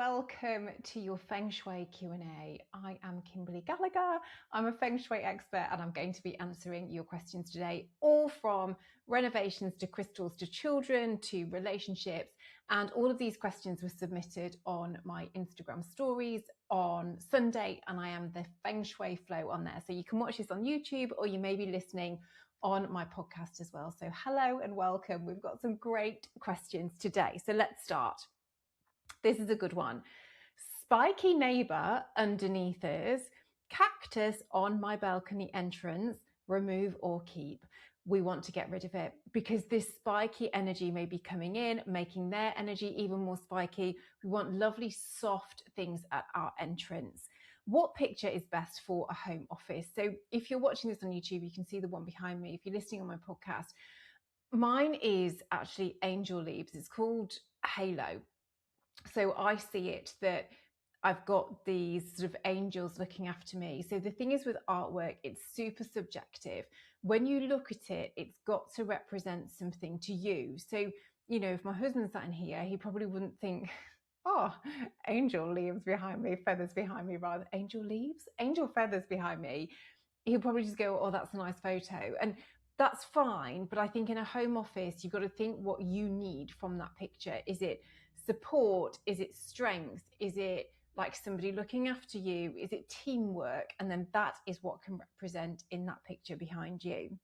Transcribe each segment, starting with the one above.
welcome to your Feng Shui Q&A. I am Kimberley Gallagher. I'm a Feng Shui expert and I'm going to be answering your questions today, all from renovations to crystals to children to relationships. And all of these questions were submitted on my Instagram stories on Sunday, and I am the Feng Shui Flow on there. So you can watch this on YouTube, or you may be listening on my podcast as well. So hello and welcome. We've got some great questions today. So let's start. This is a good one. Spiky neighbor underneath us, cactus on my balcony entrance, remove or keep. We want to get rid of it because this spiky energy may be coming in, making their energy even more spiky. We want lovely, soft things at our entrance. What picture is best for a home office? So if you're watching this on YouTube, you can see the one behind me. If you're listening on my podcast, mine is actually angel leaves. It's called Halo. So I see it that I've got these sort of angels looking after me. So the thing is with artwork, it's super subjective. When you look at it, it's got to represent something to you. So, you know, if my husband sat in here, he probably wouldn't think, oh, angel leaves behind me, feathers behind me, rather angel leaves, angel feathers behind me. He'll probably just go, oh, that's a nice photo. And that's fine. But I think in a home office, you've got to think what you need from that picture. Is it support? Is it strength? Is it like somebody looking after you? Is it teamwork? And then that is what can represent in that picture behind you.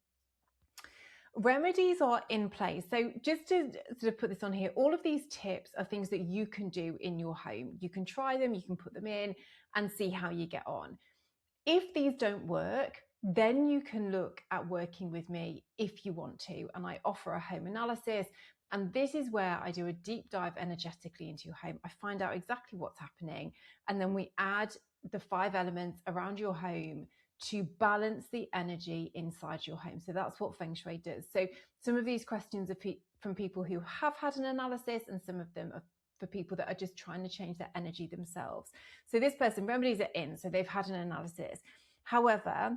Remedies are in place. So just to sort of put this on here, all of these tips are things that you can do in your home. You can try them, you can put them in and see how you get on. If these don't work, then you can look at working with me if you want to. And I offer a home analysis. And this is where I do a deep dive energetically into your home. I find out exactly what's happening. And then we add the 5 elements around your home to balance the energy inside your home. So that's what Feng Shui does. So some of these questions are from people who have had an analysis, and some of them are for people that are just trying to change their energy themselves. So this person, remedies are in, so they've had an analysis. However,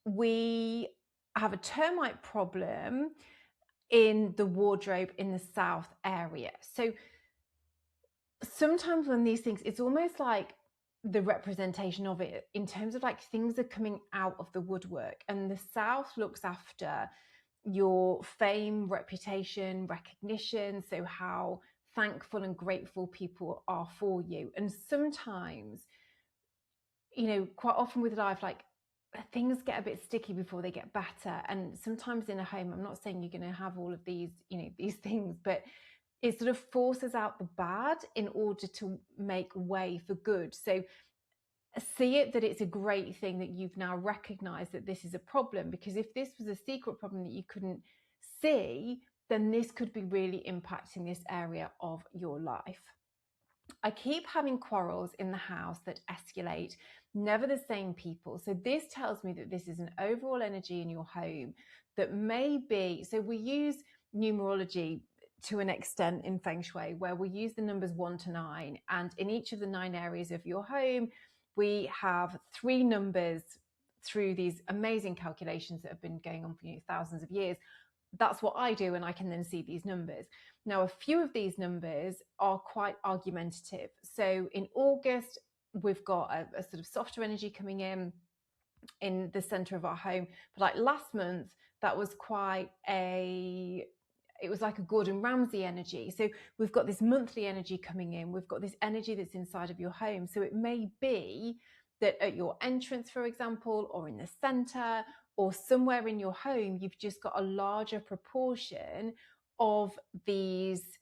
we have a termite problem in the wardrobe in the south area. So sometimes when these things, it's almost like the representation of it in terms of like things are coming out of the woodwork, and the south looks after your fame, reputation, recognition. So how thankful and grateful people are for you. And sometimes, you know, quite often with life, like things get a bit sticky before they get better. And sometimes in a home, I'm not saying you're going to have all of these, you know, these things, but it sort of forces out the bad in order to make way for good. So see it that it's a great thing that you've now recognized that this is a problem, because if this was a secret problem that you couldn't see, then this could be really impacting this area of your life. I keep having quarrels in the house that escalate, never the same people. So this tells me that this is an overall energy in your home that may be, so we use numerology to an extent in Feng Shui, where we use the numbers 1 to 9. And in each of the 9 areas of your home, we have 3 numbers through these amazing calculations that have been going on for thousands of years. That's what I do, and I can then see these numbers. Now, a few of these numbers are quite argumentative. So in August, we've got a sort of softer energy coming in the center of our home. But like last month, that was it was like a Gordon Ramsay energy. So we've got this monthly energy coming in. We've got this energy that's inside of your home. So it may be that at your entrance, for example, or in the center, or somewhere in your home, you've just got a larger proportion of these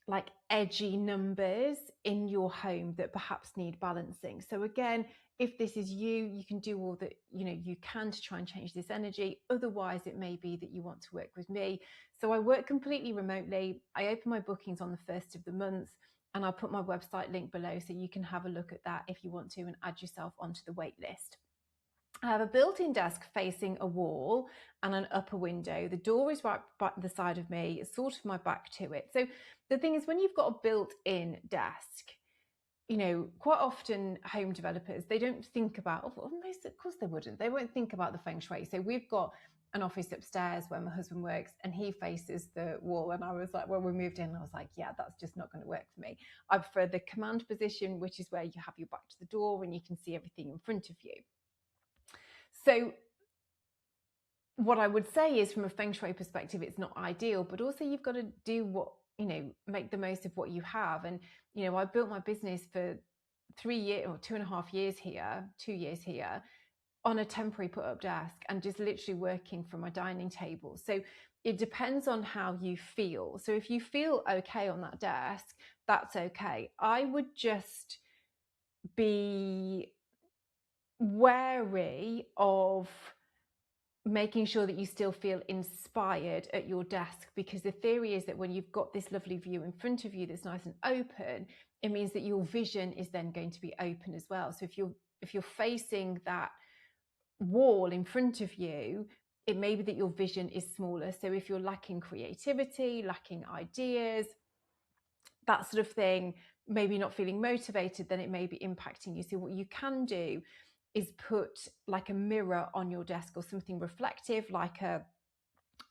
like edgy numbers in your home that perhaps need balancing. So again, if this is you, you can do all that you can to try and change this energy. Otherwise, it may be that you want to work with me. So I work completely remotely. I open my bookings on the 1st of the month, and I'll put my website link below so you can have a look at that if you want to and add yourself onto the wait list. I have a built-in desk facing a wall and an upper window. The door is right by the side of me, sort of my back to it. So the thing is, when you've got a built-in desk, you know, quite often home developers, they don't think about, of course they wouldn't. They won't think about the Feng Shui. So we've got an office upstairs where my husband works, and he faces the wall. And I was like, when we moved in, I was like, yeah, that's just not going to work for me. I prefer the command position, which is where you have your back to the door and you can see everything in front of you. So what I would say is, from a Feng Shui perspective, it's not ideal, but also you've got to do what, make the most of what you have. And, I built my business for 3 years or 2.5 years here, 2 years here, on a temporary put up desk and just literally working from my dining table. So it depends on how you feel. So if you feel okay on that desk, that's okay. I would just be wary of making sure that you still feel inspired at your desk, because the theory is that when you've got this lovely view in front of you that's nice and open, it means that your vision is then going to be open as well. So if you're facing that wall in front of you, it may be that your vision is smaller. So if you're lacking creativity, lacking ideas, that sort of thing, maybe not feeling motivated, then it may be impacting you. So what you can do is put like a mirror on your desk, or something reflective like a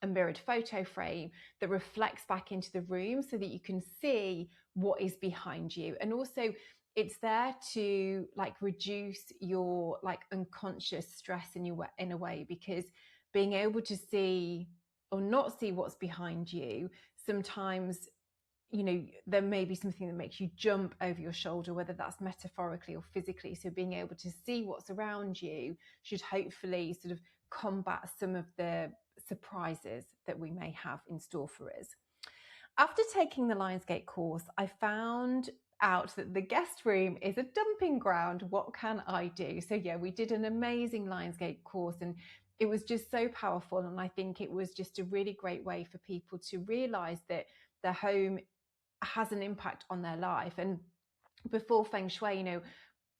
mirrored photo frame that reflects back into the room, so that you can see what is behind you. And also it's there to like reduce your like unconscious stress in a way, because being able to see or not see what's behind you, sometimes there may be something that makes you jump over your shoulder, whether that's metaphorically or physically. So being able to see what's around you should hopefully sort of combat some of the surprises that we may have in store for us. After taking the Lionsgate course, I found out that the guest room is a dumping ground. What can I do? So yeah, we did an amazing Lionsgate course, and it was just so powerful. And I think it was just a really great way for people to realize that their home has an impact on their life. And before Feng Shui,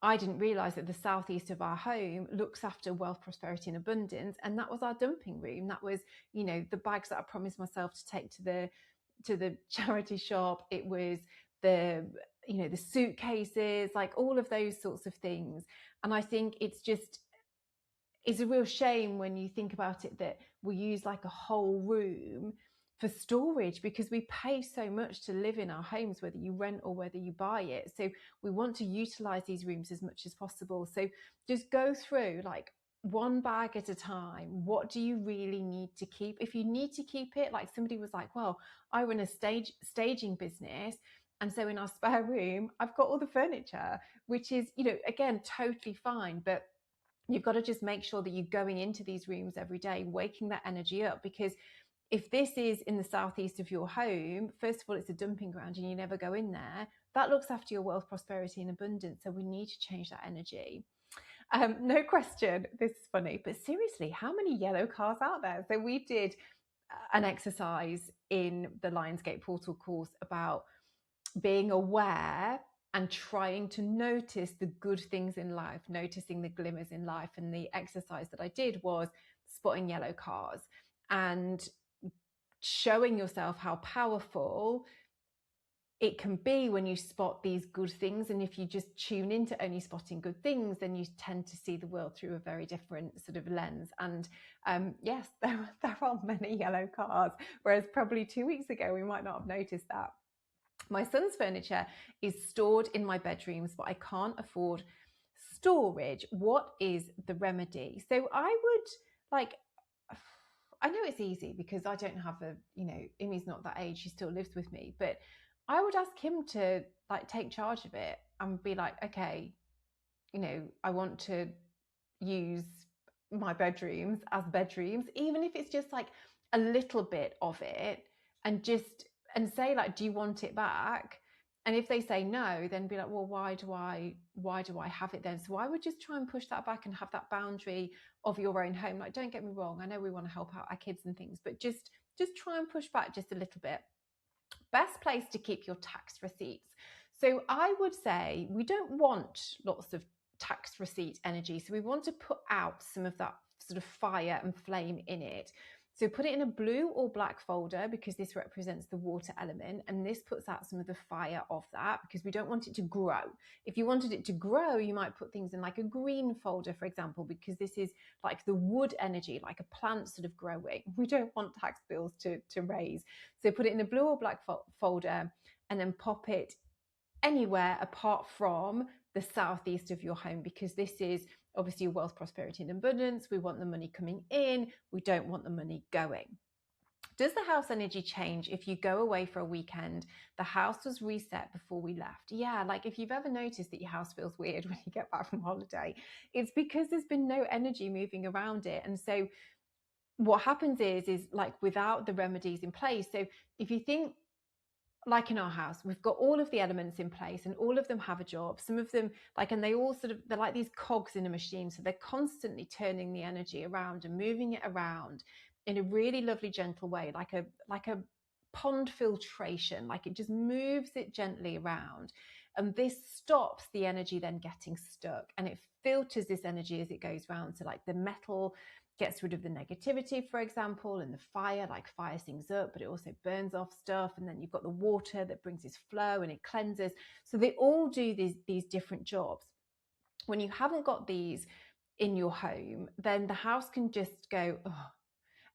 I didn't realize that the southeast of our home looks after wealth, prosperity, and abundance. And that was our dumping room. That was, the bags that I promised myself to take to the charity shop. It was the suitcases, like all of those sorts of things. And I think it's a real shame when you think about it that we use like a whole room for storage, because we pay so much to live in our homes, whether you rent or whether you buy it. So we want to utilize these rooms as much as possible. So just go through like one bag at a time. What do you really need to keep? If you need to keep it, like somebody was like, well, I run a staging business, and so in our spare room, I've got all the furniture, which is, again, totally fine. But you've got to just make sure that you're going into these rooms every day, waking that energy up, because if this is in the southeast of your home, first of all, it's a dumping ground and you never go in there. That looks after your wealth, prosperity, and abundance. So we need to change that energy. No question. This is funny, but seriously, how many yellow cars out there? So we did an exercise in the Lionsgate Portal course about being aware and trying to notice the good things in life, noticing the glimmers in life. And the exercise that I did was spotting yellow cars and showing yourself how powerful it can be when you spot these good things. And if you just tune into only spotting good things, then you tend to see the world through a very different sort of lens. And yes, there are many yellow cars, whereas probably 2 weeks ago we might not have noticed that. My son's furniture is stored in my bedrooms, but I can't afford storage. What is the remedy? So I would I know it's easy because I don't have Imi's not that age, she still lives with me, but I would ask him to like take charge of it and be like, okay, I want to use my bedrooms as bedrooms, even if it's just like a little bit of it, and say like, do you want it back? And if they say no, then be like, well, why do I have it then? So I would just try and push that back and have that boundary of your own home. Like, don't get me wrong, I know we want to help out our kids and things, but just try and push back just a little bit. Best place to keep your tax receipts. So I would say we don't want lots of tax receipt energy. So we want to put out some of that sort of fire and flame in it. So put it in a blue or black folder because this represents the water element, and this puts out some of the fire of that because we don't want it to grow. If you wanted it to grow, you might put things in like a green folder, for example, because this is like the wood energy, like a plant sort of growing. We don't want tax bills to raise. So put it in a blue or black folder and then pop it anywhere apart from the southeast of your home, because this is obviously wealth, prosperity, and abundance. We want the money coming in. We don't want the money going. Does the house energy change if you go away for a weekend? The house was reset before we left. Yeah, like if you've ever noticed that your house feels weird when you get back from holiday, it's because there's been no energy moving around it. And so what happens is like without the remedies in place. So if you think, like in our house, we've got all of the elements in place and all of them have a job. Some of them and they all they're like these cogs in a machine. So they're constantly turning the energy around and moving it around in a really lovely, gentle way, like a pond filtration, like it just moves it gently around. And this stops the energy then getting stuck, and it filters this energy as it goes around. So like the metal gets rid of the negativity, for example, and the fire, like fires things up, but it also burns off stuff. And then you've got the water that brings this flow and it cleanses. So they all do these different jobs. When you haven't got these in your home, then the house can just go, oh,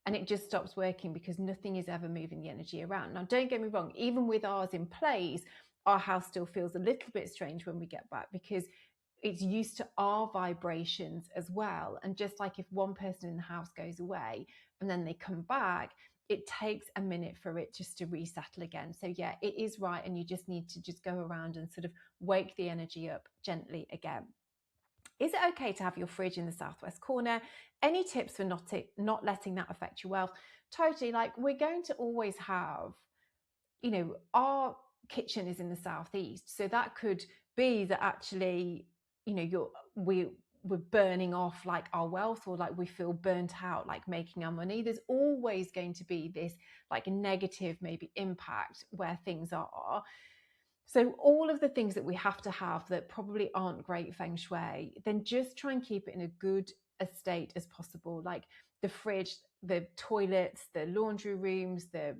and it just stops working because nothing is ever moving the energy around. Now, don't get me wrong, even with ours in place, our house still feels a little bit strange when we get back because it's used to our vibrations as well. And just like if one person in the house goes away and then they come back, it takes a minute for it just to resettle again. So yeah, it is right. And you just need to just go around and sort of wake the energy up gently again. Is it okay to have your fridge in the southwest corner? Any tips for not letting that affect your wealth? Totally. Like we're going to always have, our kitchen is in the southeast. So that could be that actually, we're burning off like our wealth, or like we feel burnt out, like making our money. There's always going to be this like negative maybe impact where things are. So all of the things that we have to have that probably aren't great feng shui, then just try and keep it in a good state as possible. Like the fridge, the toilets, the laundry rooms, the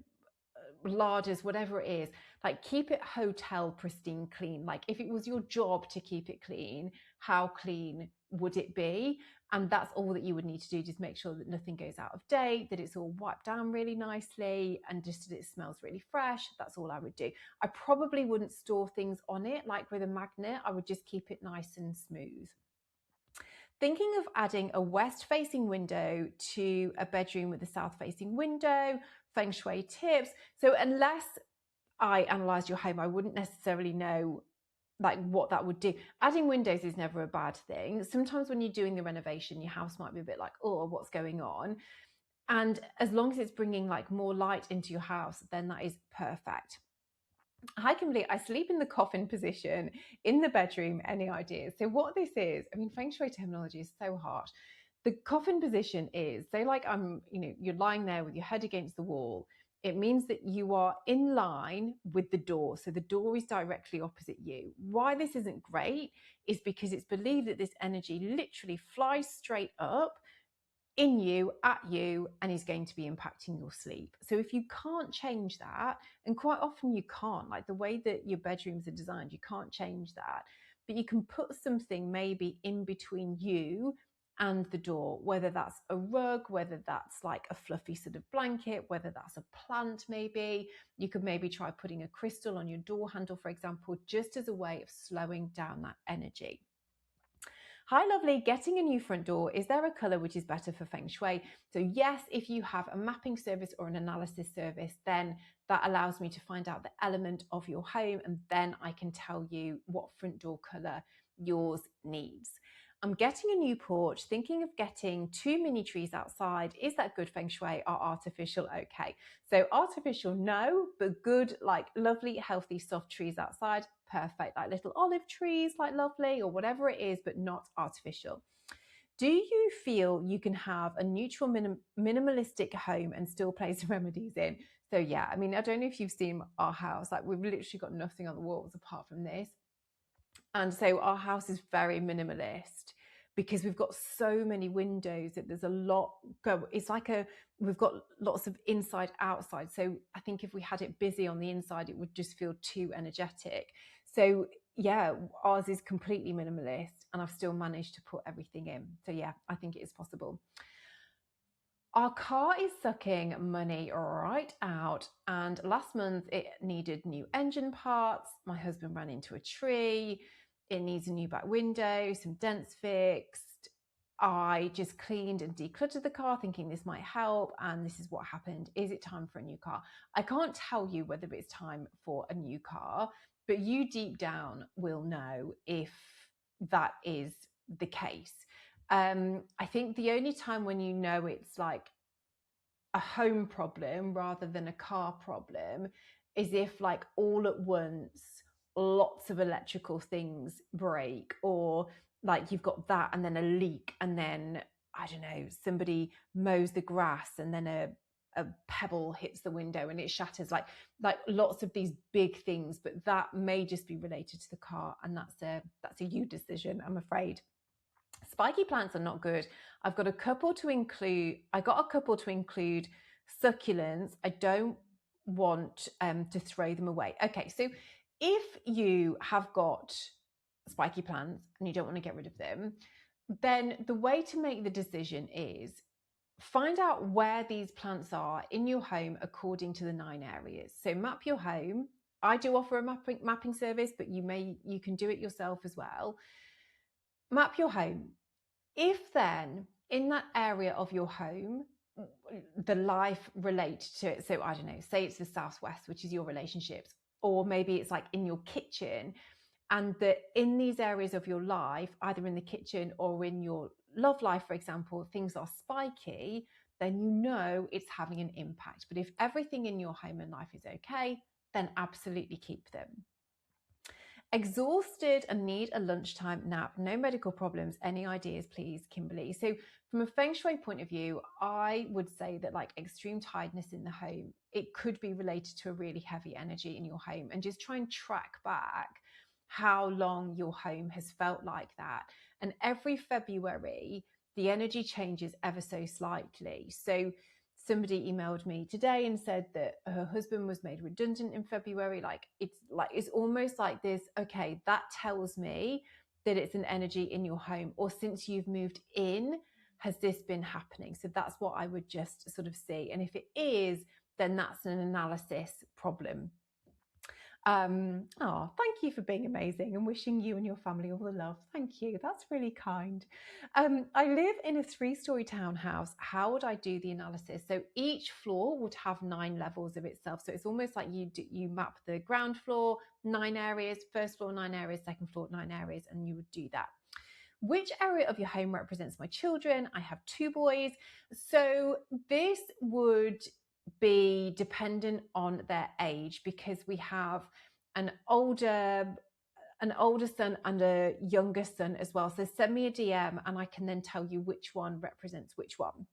larders, whatever it is, like keep it hotel pristine clean. Like if it was your job to keep it clean, how clean would it be? And that's all that you would need to do. Just make sure that nothing goes out of date, that it's all wiped down really nicely, and just that it smells really fresh. That's all I would do. I probably wouldn't store things on it like with a magnet. I would just keep it nice and smooth. Thinking of adding a west-facing window to a bedroom with a south-facing window, feng shui tips. So unless I analysed your home, I wouldn't necessarily know like what that would do. Adding windows is never a bad thing. Sometimes when you're doing the renovation, your house might be a bit like, oh, what's going on? And as long as it's bringing like more light into your house, then that is perfect. Hi, Kimberley. I sleep in the coffin position in the bedroom. Any ideas? So what this is, I mean, feng shui terminology is so hard. The coffin position is, say like you're lying there with your head against the wall. It means that you are in line with the door. So the door is directly opposite you. Why this isn't great is because it's believed that this energy literally flies straight up in you, at you, and is going to be impacting your sleep. So if you can't change that, and quite often you can't, like the way that your bedrooms are designed, you can't change that, but you can put something maybe in between you and the door, whether that's a rug, whether that's like a fluffy sort of blanket, whether that's a plant maybe. You could maybe try putting a crystal on your door handle, for example, just as a way of slowing down that energy. Hi, lovely. Getting a new front door. Is there a color which is better for feng shui? So yes, if you have a mapping service or an analysis service, then that allows me to find out the element of your home, and then I can tell you what front door color yours needs. I'm getting a new porch, thinking of getting 2 mini trees outside. Is that good feng shui or artificial? Okay. So artificial, no, but good, like lovely, healthy, soft trees outside. Perfect. Like little olive trees, like lovely, or whatever it is, but not artificial. Do you feel you can have a neutral, minimalistic home and still place remedies in? So yeah, I mean, I don't know if you've seen our house, like we've literally got nothing on the walls apart from this. And so our house is very minimalist, because we've got so many windows that there's a lot go. It's like we've got lots of inside outside. So I think if we had it busy on the inside, it would just feel too energetic. So yeah, ours is completely minimalist and I've still managed to put everything in. So yeah, I think it is possible. Our car is sucking money right out, and last month it needed new engine parts. My husband ran into a tree. It needs a new back window, some dents fixed. I just cleaned and decluttered the car thinking this might help, and this is what happened. Is it time for a new car? I can't tell you whether it's time for a new car, but you deep down will know if that is the case. I think the only time when you know it's like a home problem rather than a car problem is if like all at once lots of electrical things break, or like you've got that and then a leak, and then I don't know, somebody mows the grass and then a pebble hits the window and it shatters, like lots of these big things. But that may just be related to the car, and that's a you decision, I'm afraid. Spiky plants are not good. I got a couple to include succulents. I don't want to throw them away. Okay, so if you have got spiky plants and you don't want to get rid of them, then the way to make the decision is find out where these plants are in your home according to the 9 areas. So map your home. I do offer a mapping service, but you can do it yourself as well. Map your home. If then in that area of your home, the life related to it, so I don't know, say it's the Southwest, which is your relationships, or maybe it's like in your kitchen, and that in these areas of your life, either in the kitchen or in your love life, for example, things are spiky, then you know it's having an impact. But if everything in your home and life is okay, then absolutely keep them. Exhausted and need a lunchtime nap. No medical problems. Any ideas, please, Kimberley? So from a Feng Shui point of view, I would say that like extreme tiredness in the home, it could be related to a really heavy energy in your home, and just try and track back how long your home has felt like that. And every February, the energy changes ever so slightly. So somebody emailed me today and said that her husband was made redundant in February. It's almost like this, okay, that tells me that it's an energy in your home, or since you've moved in, has this been happening? So that's what I would just sort of see. And if it is, then that's an analysis problem. Thank you for being amazing, and wishing you and your family all the love. Thank you. That's really kind. I live in a 3-story townhouse. How would I do the analysis? So each floor would have 9 levels of itself. So it's almost like you map the ground floor, 9 areas, first floor, 9 areas, second floor, 9 areas, and you would do that. Which area of your home represents my children? I have 2 boys. So this would be dependent on their age, because we have an older son and a younger son as well. So send me a DM and I can then tell you which one represents which one.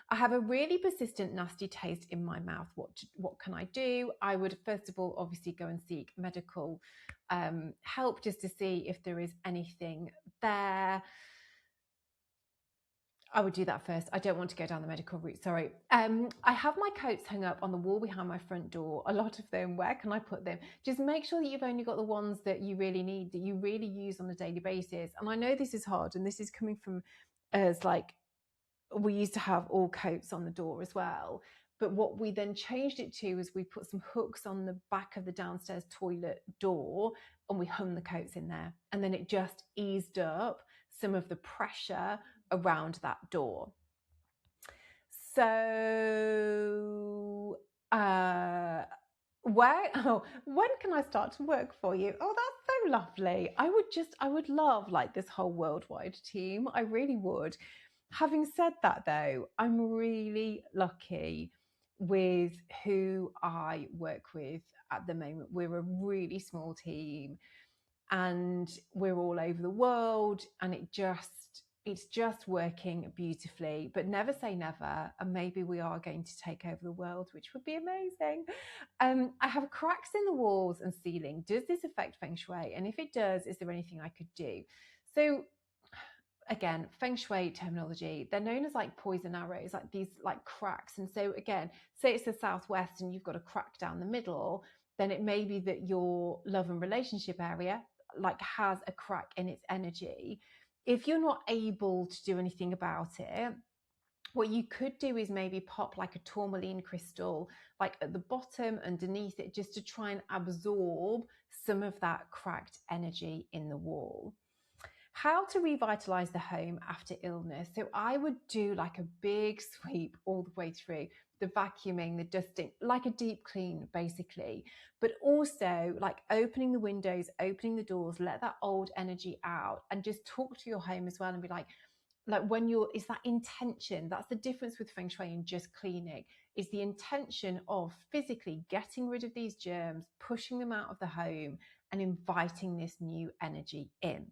I have a really persistent nasty taste in my mouth. What can I do? I would first of all obviously go and seek medical help, just to see if there is anything there. I would do that first. I don't want to go down the medical route, sorry. I have my coats hung up on the wall behind my front door, a lot of them. Where can I put them? Just make sure that you've only got the ones that you really need, that you really use on a daily basis. And I know this is hard, and this is coming from us, like, we used to have all coats on the door as well. But what we then changed it to is we put some hooks on the back of the downstairs toilet door and we hung the coats in there. And then it just eased up some of the pressure around that door. So when can I start to work for you? Oh, that's so lovely. I would love like this whole worldwide team. I really would. Having said that though, I'm really lucky with who I work with at the moment. We're a really small team and we're all over the world, and it's just working beautifully. But never say never, and maybe we are going to take over the world, which would be amazing. I have cracks in the walls and ceiling. Does this affect Feng Shui? And if it does, is there anything I could do? So again, Feng Shui terminology, they're known as like poison arrows, like these like cracks. And so again, say it's the southwest and you've got a crack down the middle, then it may be that your love and relationship area like has a crack in its energy. If you're not able to do anything about it, what you could do is maybe pop like a tourmaline crystal like at the bottom underneath it, just to try and absorb some of that cracked energy in the wall. How to revitalize the home after illness. So I would do like a big sweep all the way through, the vacuuming, the dusting, like a deep clean basically, but also like opening the windows, opening the doors, let that old energy out, and just talk to your home as well and be like when you're, is that intention. That's the difference with Feng Shui and just cleaning, is the intention of physically getting rid of these germs, pushing them out of the home and inviting this new energy in.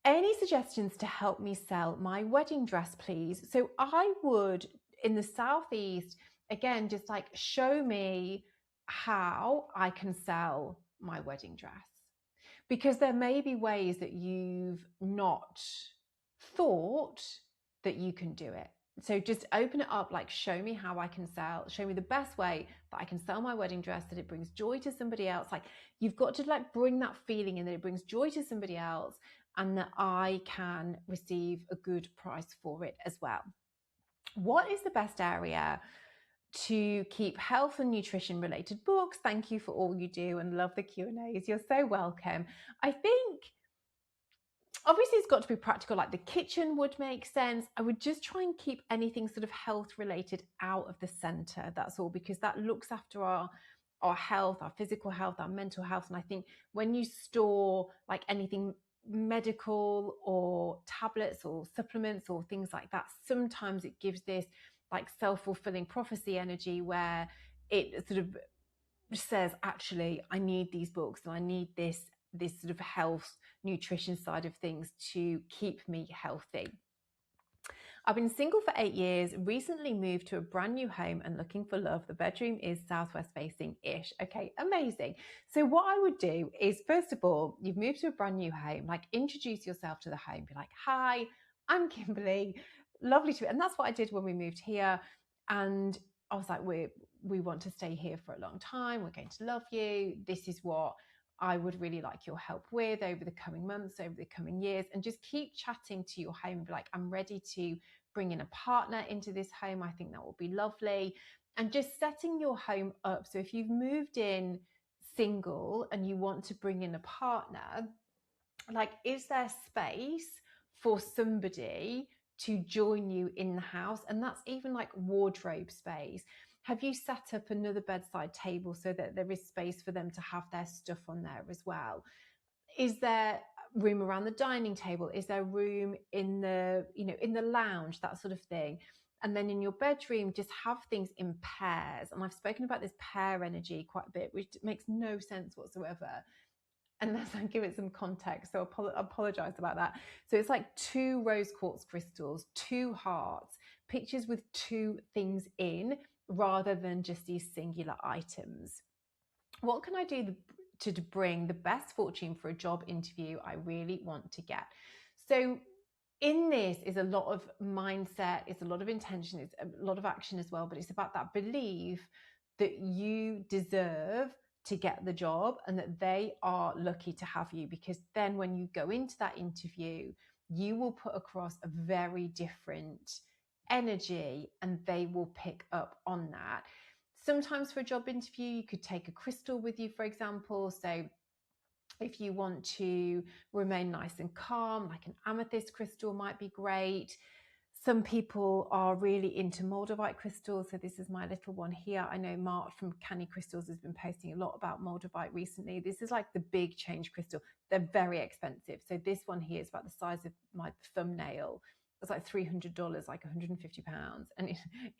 Any suggestions to help me sell my wedding dress, please? So I would, in the Southeast, again, just like show me how I can sell my wedding dress. Because there may be ways that you've not thought that you can do it. So just open it up, like show me how I can sell, show me the best way that I can sell my wedding dress, that it brings joy to somebody else. Like you've got to like bring that feeling in, that it brings joy to somebody else, and that I can receive a good price for it as well. What is the best area to keep health and nutrition related books? Thank you for all you do and love the Q&As. You're so welcome. I think obviously it's got to be practical, like the kitchen would make sense. I would just try and keep anything sort of health related out of the center. That's all, because that looks after our health, our physical health, our mental health. And I think when you store like anything medical or tablets or supplements or things like that, sometimes it gives this like self-fulfilling prophecy energy where it sort of says, actually, I need these books and I need this sort of health nutrition side of things to keep me healthy. I've been single for 8 years, recently moved to a brand new home and looking for love. The bedroom is southwest facing-ish. Okay, amazing. So what I would do is, first of all, you've moved to a brand new home, like introduce yourself to the home. Be like, hi, I'm Kimberley. Lovely to be. And that's what I did when we moved here. And I was like, we want to stay here for a long time. We're going to love you. This is what I would really like your help with over the coming months, over the coming years. And just keep chatting to your home. Be like, I'm ready to bring in a partner into this home. I think that will be lovely. And just setting your home up. So if you've moved in single and you want to bring in a partner, like, is there space for somebody to join you in the house? And that's even like wardrobe space. Have you set up another bedside table so that there is space for them to have their stuff on there as well? Is there room around the dining table? Is there room in the, in the lounge, that sort of thing? And then in your bedroom, just have things in pairs. And I've spoken about this pair energy quite a bit, which makes no sense whatsoever unless I give it some context. So I apologize about that. So it's like 2 rose quartz crystals, 2 hearts, pictures with 2 things in, rather than just these singular items. What can I do to bring the best fortune for a job interview I really want to get? So in this is a lot of mindset, it's a lot of intention, it's a lot of action as well, but it's about that belief that you deserve to get the job and that they are lucky to have you, because then when you go into that interview, you will put across a very different energy and they will pick up on that. Sometimes for a job interview, you could take a crystal with you, for example. So if you want to remain nice and calm, like an amethyst crystal might be great. Some people are really into Moldavite crystals. So this is my little one here. I know Mark from Canny Crystals has been posting a lot about Moldavite recently. This is like the big change crystal. They're very expensive. So this one here is about the size of my thumbnail. It's like $300, like £150. And it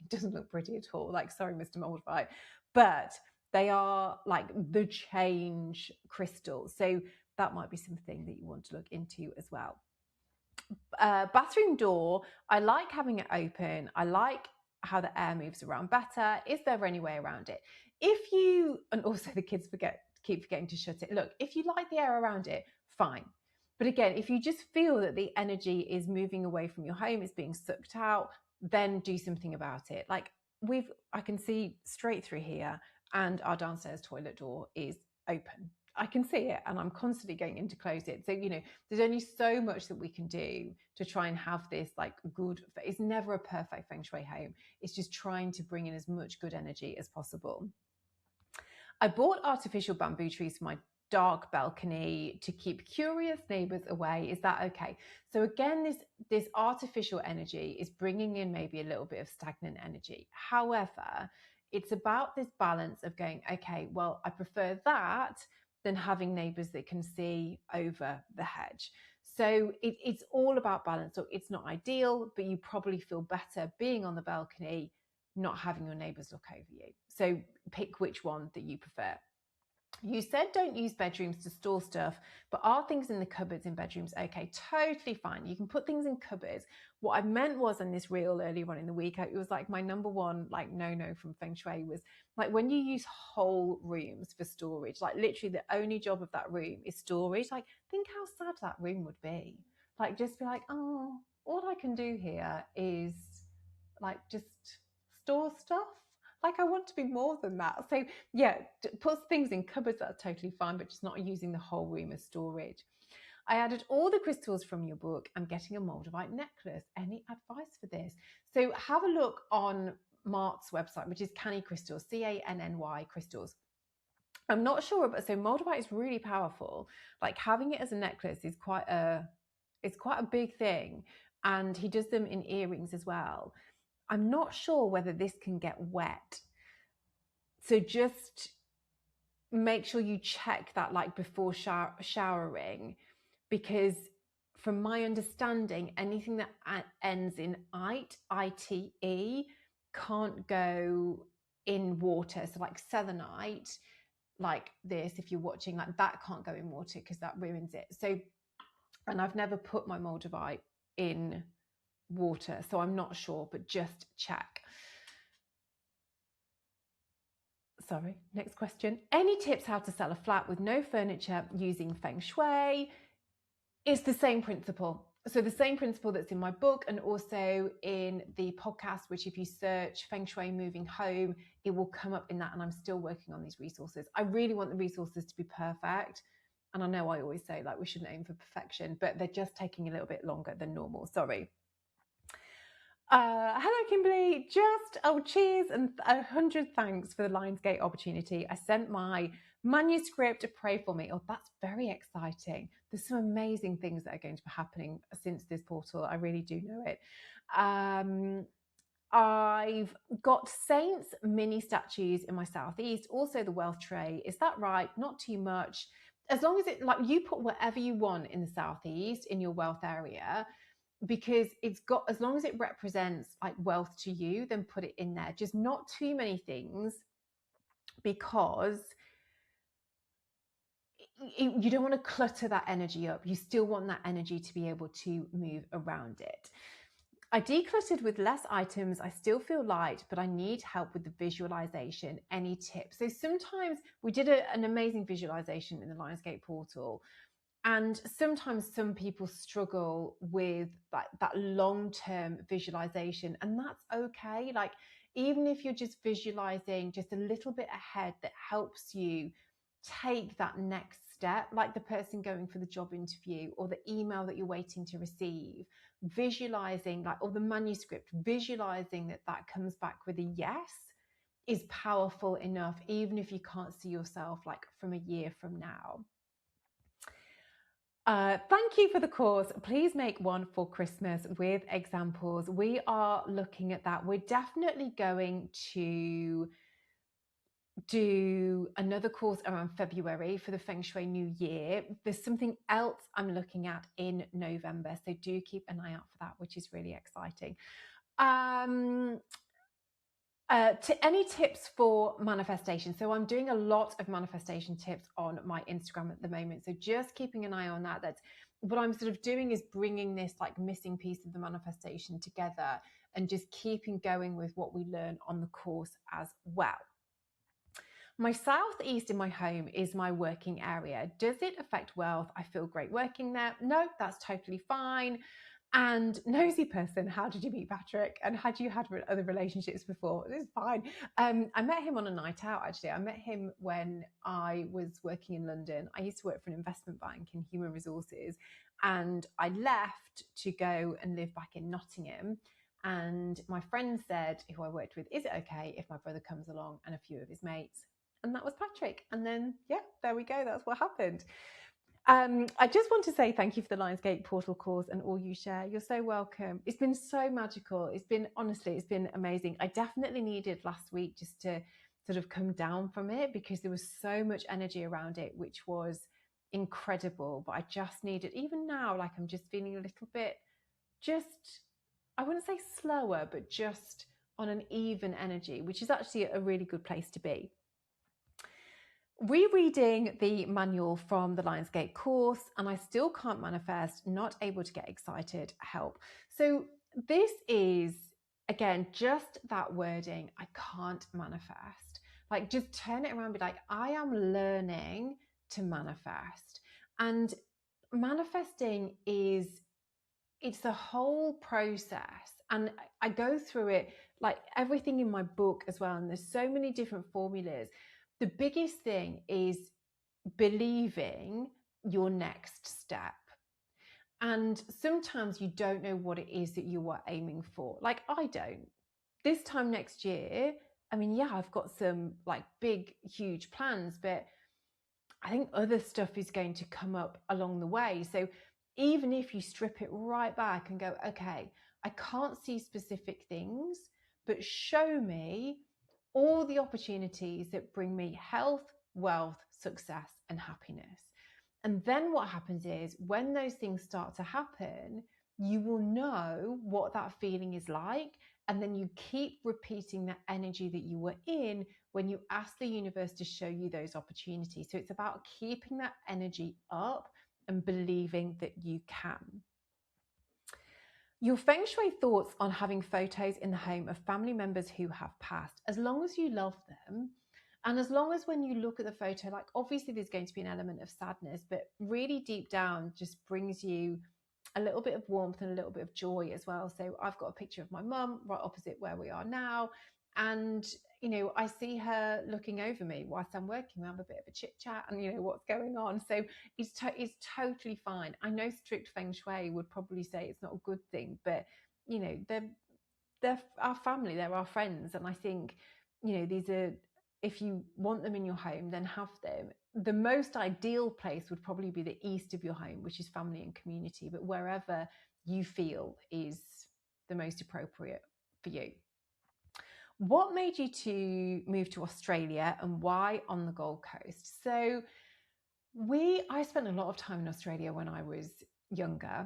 doesn't look pretty at all. Like, sorry, Mr. Moldavite. But they are like the change crystals. So that might be something that you want to look into as well. Bathroom door, I like having it open. I like how the air moves around better. Is there any way around it? If you, and also the kids keep forgetting to shut it. Look, if you like the air around it, fine. But again, if you just feel that the energy is moving away from your home, it's being sucked out, then do something about it. Like I can see straight through here, and our downstairs toilet door is open. I can see it, and I'm constantly going in to close it. So, there's only so much that we can do to try and have this like good, it's never a perfect feng shui home. It's just trying to bring in as much good energy as possible. I bought artificial bamboo trees for my dark balcony to keep curious neighbors away. Is that okay? So again, this artificial energy is bringing in maybe a little bit of stagnant energy. However, it's about this balance of going, okay, well, I prefer that than having neighbors that can see over the hedge. So it's all about balance. So it's not ideal, but you probably feel better being on the balcony, not having your neighbors look over you. So pick which one that you prefer. You said don't use bedrooms to store stuff, but are things in the cupboards in bedrooms okay? Totally fine. You can put things in cupboards. What I meant was in this reel earlier on in the week, it was like my number one like no from Feng Shui was like when you use whole rooms for storage, like literally the only job of that room is storage. Like think how sad that room would be. Like just be like, oh, all I can do here is like just store stuff. Like I want to be more than that. So yeah, put things in cupboards, that's totally fine, but just not using the whole room as storage. I added all the crystals from your book. I'm getting a moldavite necklace. Any advice for this? So have a look on Mark's website, which is Canny Crystals, Canny Crystals. I'm not sure, but so moldavite is really powerful. Like having it as a necklace is quite a big thing. And he does them in earrings as well. I'm not sure whether this can get wet. So just make sure you check that like before showering, because from my understanding, anything that ends in ite, can't go in water. So like selenite, like this, if you're watching, like that can't go in water because that ruins it. So, and I've never put my moldavite in water, so I'm not sure, but just check. Sorry, next question. Any tips how to sell a flat with no furniture using Feng Shui? It's the same principle. So the same principle that's in my book and also in the podcast, which if you search Feng Shui moving home, it will come up in that. And I'm still working on these resources. I really want the resources to be perfect. And I know I always say like we shouldn't aim for perfection, but they're just taking a little bit longer than normal. Sorry. Hello, Kimberley. Cheers and 100 thanks for the Lionsgate opportunity. I sent my manuscript to pray for me. Oh, that's very exciting. There's some amazing things that are going to be happening since this portal. I really do know it. I've got saints mini statues in my southeast, also the wealth tray. Is that right? Not too much. As long as it, like you put whatever you want in the southeast in your wealth area, because it's got, as long as it represents like wealth to you, then put it in there. Just not too many things, because you don't want to clutter that energy up. You still want that energy to be able to move around it. I decluttered with less items. I still feel light, but I need help with the visualization. Any tips? So sometimes we did an amazing visualization in the Lionsgate portal. And sometimes some people struggle with that long-term visualization, and that's okay. Like even if you're just visualizing just a little bit ahead, that helps you take that next step, like the person going for the job interview or the email that you're waiting to receive, visualizing like, or the manuscript, visualizing that comes back with a yes is powerful enough, even if you can't see yourself like from a year from now. Thank you for the course. Please make one for Christmas with examples. We are looking at that. We're definitely going to do another course around February for the Feng Shui New Year. There's something else I'm looking at in November, so do keep an eye out for that, which is really exciting. Any tips for manifestation? So I'm doing a lot of manifestation tips on my Instagram at the moment. So just keeping an eye on that. That's what I'm sort of doing, is bringing this like missing piece of the manifestation together and just keeping going with what we learn on the course as well. My southeast in my home is my working area. Does it affect wealth? I feel great working there. No, that's totally fine. And nosy person, how did you meet Patrick? And had you had other relationships before? It's fine. I met him on a night out, actually. I met him when I was working in London. I used to work for an investment bank in human resources, and I left to go and live back in Nottingham. And my friend said, who I worked with, is it okay if my brother comes along and a few of his mates? And that was Patrick. And then, yeah, there we go. That's what happened. I just want to say thank you for the Lionsgate portal course and all you share. You're so welcome. It's been so magical. It's been amazing. I definitely needed last week just to sort of come down from it, because there was so much energy around it, which was incredible. But I just needed, even now, like I'm just feeling a little bit, just, I wouldn't say slower, but just on an even energy, which is actually a really good place to be. Rereading the manual from the Lionsgate course, and I still can't manifest, not able to get excited, help. So this is, again, just that wording, I can't manifest. Like, just turn it around, be like, I am learning to manifest. And manifesting is, it's the whole process. And I go through it, like everything in my book as well. And there's so many different formulas. The biggest thing is believing your next step. And sometimes you don't know what it is that you are aiming for. Like I don't. This time next year, I mean, yeah, I've got some like big, huge plans, but I think other stuff is going to come up along the way. So even if you strip it right back and go, okay, I can't see specific things, but show me all the opportunities that bring me health, wealth, success, and happiness. And then what happens is when those things start to happen, you will know what that feeling is like. And then you keep repeating that energy that you were in when you ask the universe to show you those opportunities. So it's about keeping that energy up and believing that you can. Your Feng Shui thoughts on having photos in the home of family members who have passed, as long as you love them. And as long as when you look at the photo, like obviously there's going to be an element of sadness, but really deep down just brings you a little bit of warmth and a little bit of joy as well. So I've got a picture of my mum right opposite where we are now. And, you know, I see her looking over me whilst I'm working. We have a bit of a chit chat and, you know, what's going on. So it's totally fine. I know strict Feng Shui would probably say it's not a good thing, but, you know, they're our family, they're our friends. And I think, you know, these are, if you want them in your home, then have them. The most ideal place would probably be the east of your home, which is family and community, but wherever you feel is the most appropriate for you. What made you to move to Australia and why on the Gold Coast? So I spent a lot of time in Australia when I was younger.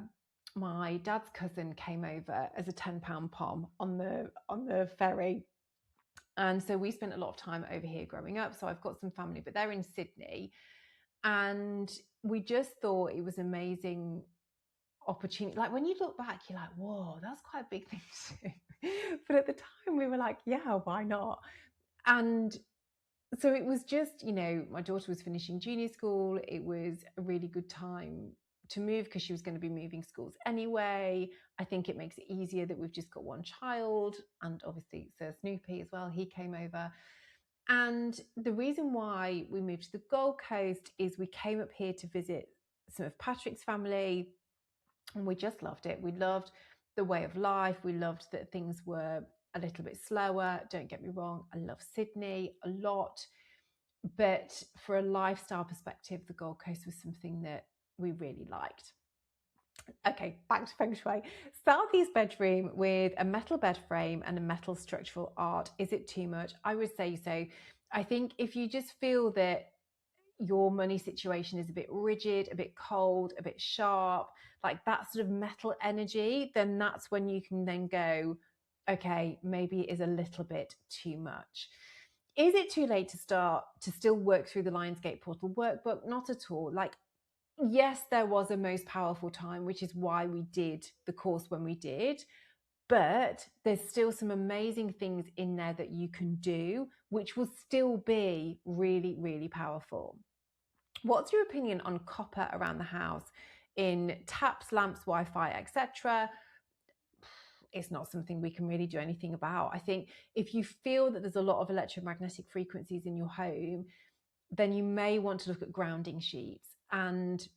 My dad's cousin came over as a £10 pom on the ferry. And so we spent a lot of time over here growing up. So I've got some family, but they're in Sydney. And we just thought it was amazing opportunity. Like when you look back, you're like, whoa, that's quite a big thing to do. But at the time we were like, yeah, why not? And so it was just, you know, my daughter was finishing junior school. It was a really good time to move because she was going to be moving schools anyway. I think it makes it easier that we've just got one child, and obviously Sir Snoopy as well. He came over. And the reason why we moved to the Gold Coast is we came up here to visit some of Patrick's family, and we just loved it. We loved the way of life. We loved that things were a little bit slower. Don't get me wrong, I love Sydney a lot. But for a lifestyle perspective, the Gold Coast was something that we really liked. Okay, back to Feng Shui. Southeast bedroom with a metal bed frame and a metal structural art. Is it too much? I would say so. I think if you just feel that your money situation is a bit rigid, a bit cold, a bit sharp, like that sort of metal energy, then that's when you can then go, okay, maybe it is a little bit too much. Is it too late to start to still work through the Lionsgate portal workbook? Not at all. Like, yes, there was a most powerful time, which is why we did the course when we did. But there's still some amazing things in there that you can do, which will still be really, really powerful. What's your opinion on copper around the house in taps, lamps, Wi-Fi, etc.? It's not something we can really do anything about. I think if you feel that there's a lot of electromagnetic frequencies in your home, then you may want to look at grounding sheets. And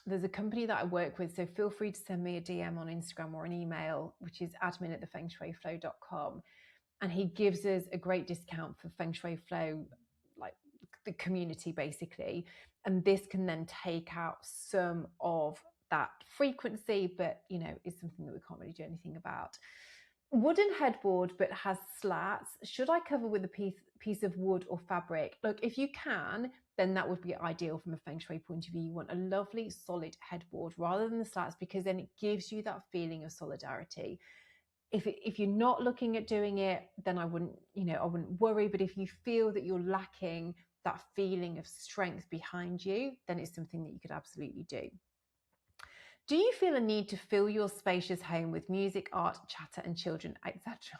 there's a company that I work with, so feel free to send me a DM on Instagram or an email, which is admin@thefengshuiflow.com. And he gives us a great discount for Feng Shui Flow, like the community basically. And this can then take out some of that frequency, but is something that we can't really do anything about. Wooden headboard, but has slats. Should I cover with a piece of wood or fabric? Look, if you can, then that would be ideal from a Feng Shui point of view. You want a lovely solid headboard rather than the slats, because then it gives you that feeling of solidarity. If you're not looking at doing it, then I wouldn't worry. But if you feel that you're lacking that feeling of strength behind you, then it's something that you could absolutely do. Do you feel a need to fill your spacious home with music, art, chatter, and children, etc.?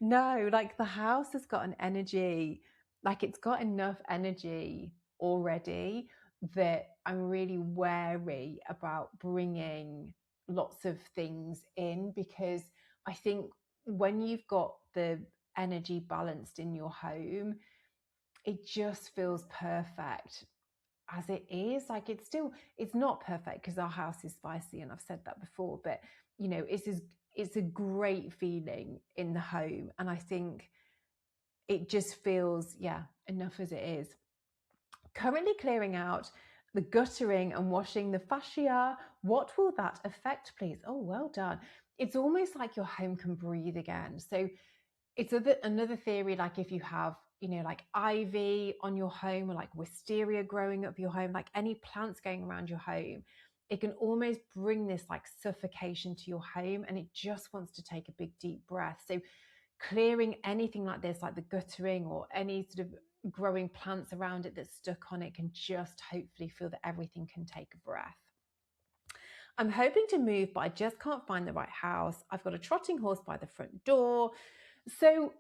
No, like the house has got an energy, like it's got enough energy already that I'm really wary about bringing lots of things in, because I think when you've got the energy balanced in your home, it just feels perfect as it is. Like it's not perfect because our house is spicy, and I've said that before, but it's a great feeling in the home, and I think it just feels enough as it is. Currently clearing out the guttering and washing the fascia. What will that affect, please? Oh, well done. It's almost like your home can breathe again. So it's another theory, like if you have like ivy on your home, or like wisteria growing up your home, like any plants going around your home, it can almost bring this like suffocation to your home, and it just wants to take a big deep breath. So clearing anything like this, like the guttering or any sort of growing plants around it that's stuck on it, can just hopefully feel that everything can take a breath. I'm hoping to move, but I just can't find the right house. I've got a trotting horse by the front door. So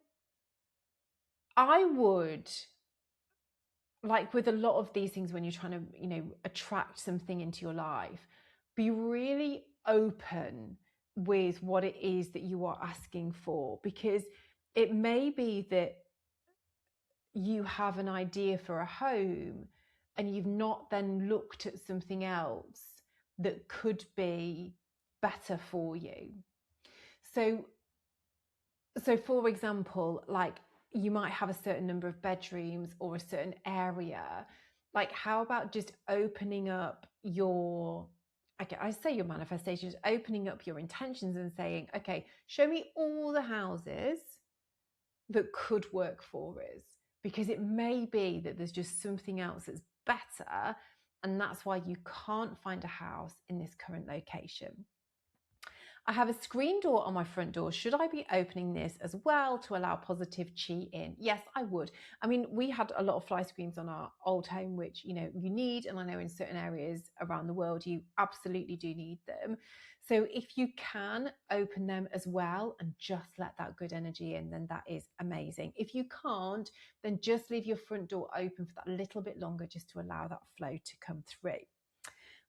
I would, like with a lot of these things, when you're trying to, attract something into your life, be really open with what it is that you are asking for, because it may be that you have an idea for a home and you've not then looked at something else that could be better for you. So for example, like you might have a certain number of bedrooms or a certain area. Like, how about just opening up your manifestations, opening up your intentions and saying, okay, show me all the houses that could work for us, because it may be that there's just something else that's better, and that's why you can't find a house in this current location. I have a screen door on my front door. Should I be opening this as well to allow positive chi in? Yes, I would. I mean, we had a lot of fly screens on our old home, which, you need, and I know in certain areas around the world, you absolutely do need them. So if you can open them as well and just let that good energy in, then that is amazing. If you can't, then just leave your front door open for that little bit longer, just to allow that flow to come through.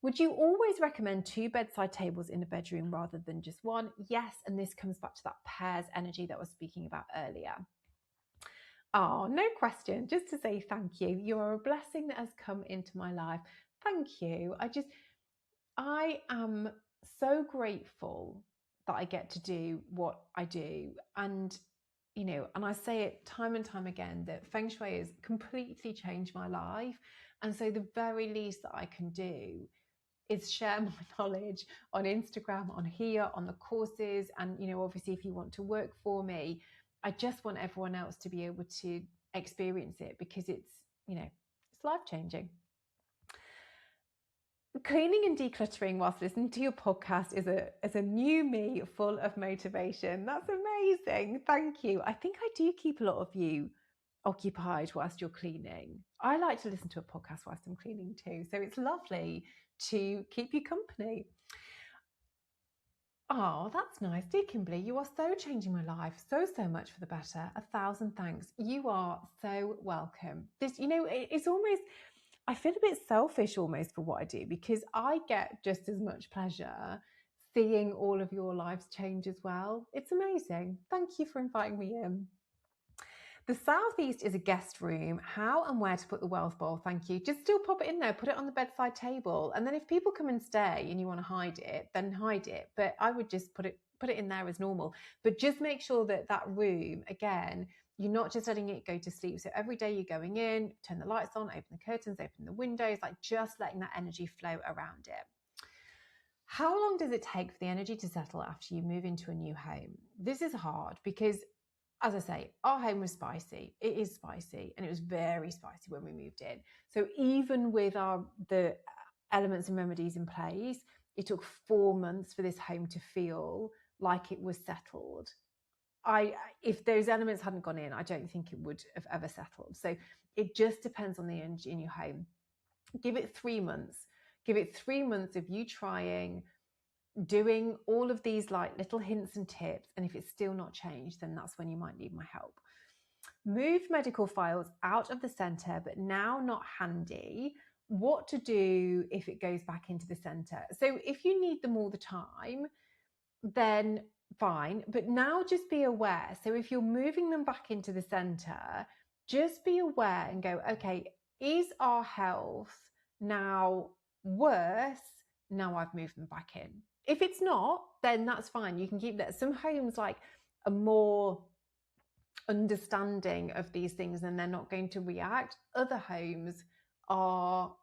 Would you always recommend 2 bedside tables in a bedroom rather than just one? Yes, and this comes back to that pairs energy that I was speaking about earlier. Oh, no question. Just to say thank you. You are a blessing that has come into my life. Thank you. I am so grateful that I get to do what I do. And, and I say it time and time again, that Feng Shui has completely changed my life. And so the very least that I can do is share my knowledge on Instagram, on here, on the courses. And, obviously if you want to work for me, I just want everyone else to be able to experience it, because it's life-changing. Cleaning and decluttering whilst listening to your podcast is a new me full of motivation. That's amazing. Thank you. I think I do keep a lot of you occupied whilst you're cleaning. I like to listen to a podcast whilst I'm cleaning too. So it's lovely to keep you company. Oh, that's nice. Dear Kimberley, you are so changing my life so much for the better. 1,000 thanks. You are so welcome. This, it's almost, I feel a bit selfish almost for what I do, because I get just as much pleasure seeing all of your lives change as well. It's amazing. Thank you for inviting me in. The southeast is a guest room. How and where to put the wealth bowl? Thank you. Just still pop it in there, put it on the bedside table. And then if people come and stay and you want to hide it, then hide it. But I would just put it in there as normal. But just make sure that that room, again, you're not just letting it go to sleep. So every day you're going in, turn the lights on, open the curtains, open the windows, like just letting that energy flow around it. How long does it take for the energy to settle after you move into a new home? This is hard because, as I say, our home was spicy. It is spicy, and it was very spicy when we moved in. So even with the elements and remedies in place, it took 4 months for this home to feel like it was settled. If those elements hadn't gone in, I don't think it would have ever settled. So it just depends on the energy in your home. Give it 3 months. Give it 3 months of you trying, doing all of these like little hints and tips, and if it's still not changed, then that's when you might need my help. Moved medical files out of the centre, but now not handy. What to do if it goes back into the centre? So if you need them all the time, then fine, but now just be aware. So if you're moving them back into the centre, just be aware and go, okay, is our health now worse now I've moved them back in? If it's not, then that's fine. You can keep that. Some homes like are more understanding of these things and they're not going to react. Other homes are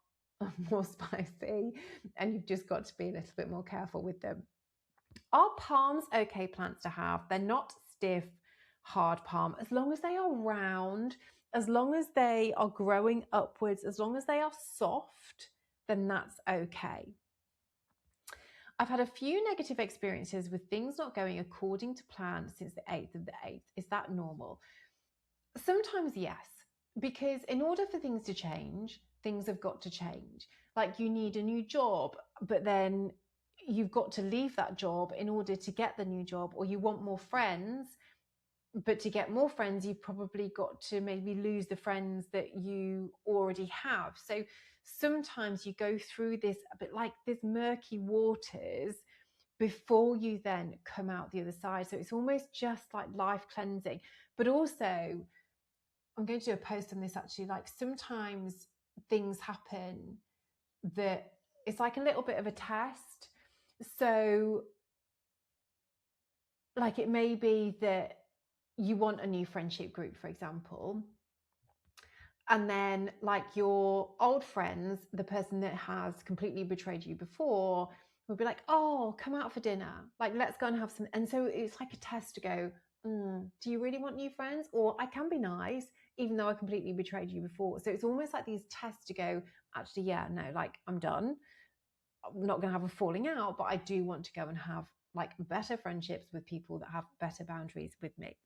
more spicy and you've just got to be a little bit more careful with them. Are palms okay plants to have? They're not stiff, hard palm. As long as they are round, as long as they are growing upwards, as long as they are soft, then that's okay. I've had a few negative experiences with things not going according to plan since the 8th of the 8th. Is that normal? Sometimes yes, because in order for things to change, things have got to change. Like you need a new job, but then you've got to leave that job in order to get the new job, or you want more friends, but to get more friends, you've probably got to maybe lose the friends that you already have. So sometimes you go through this a bit like this murky waters before you then come out the other side. So it's almost just like life cleansing. But also, I'm going to do a post on this actually, like sometimes things happen that it's like a little bit of a test. So like it may be that you want a new friendship group, for example, and then like your old friends, the person that has completely betrayed you before will be like, oh, come out for dinner, like let's go and have some. And so it's like a test to go, do you really want new friends? Or I can be nice even though I completely betrayed you before. So it's almost like these tests to go, actually, yeah, no, like I'm done. I'm not going to have a falling out, but I do want to go and have like better friendships with people that have better boundaries with me.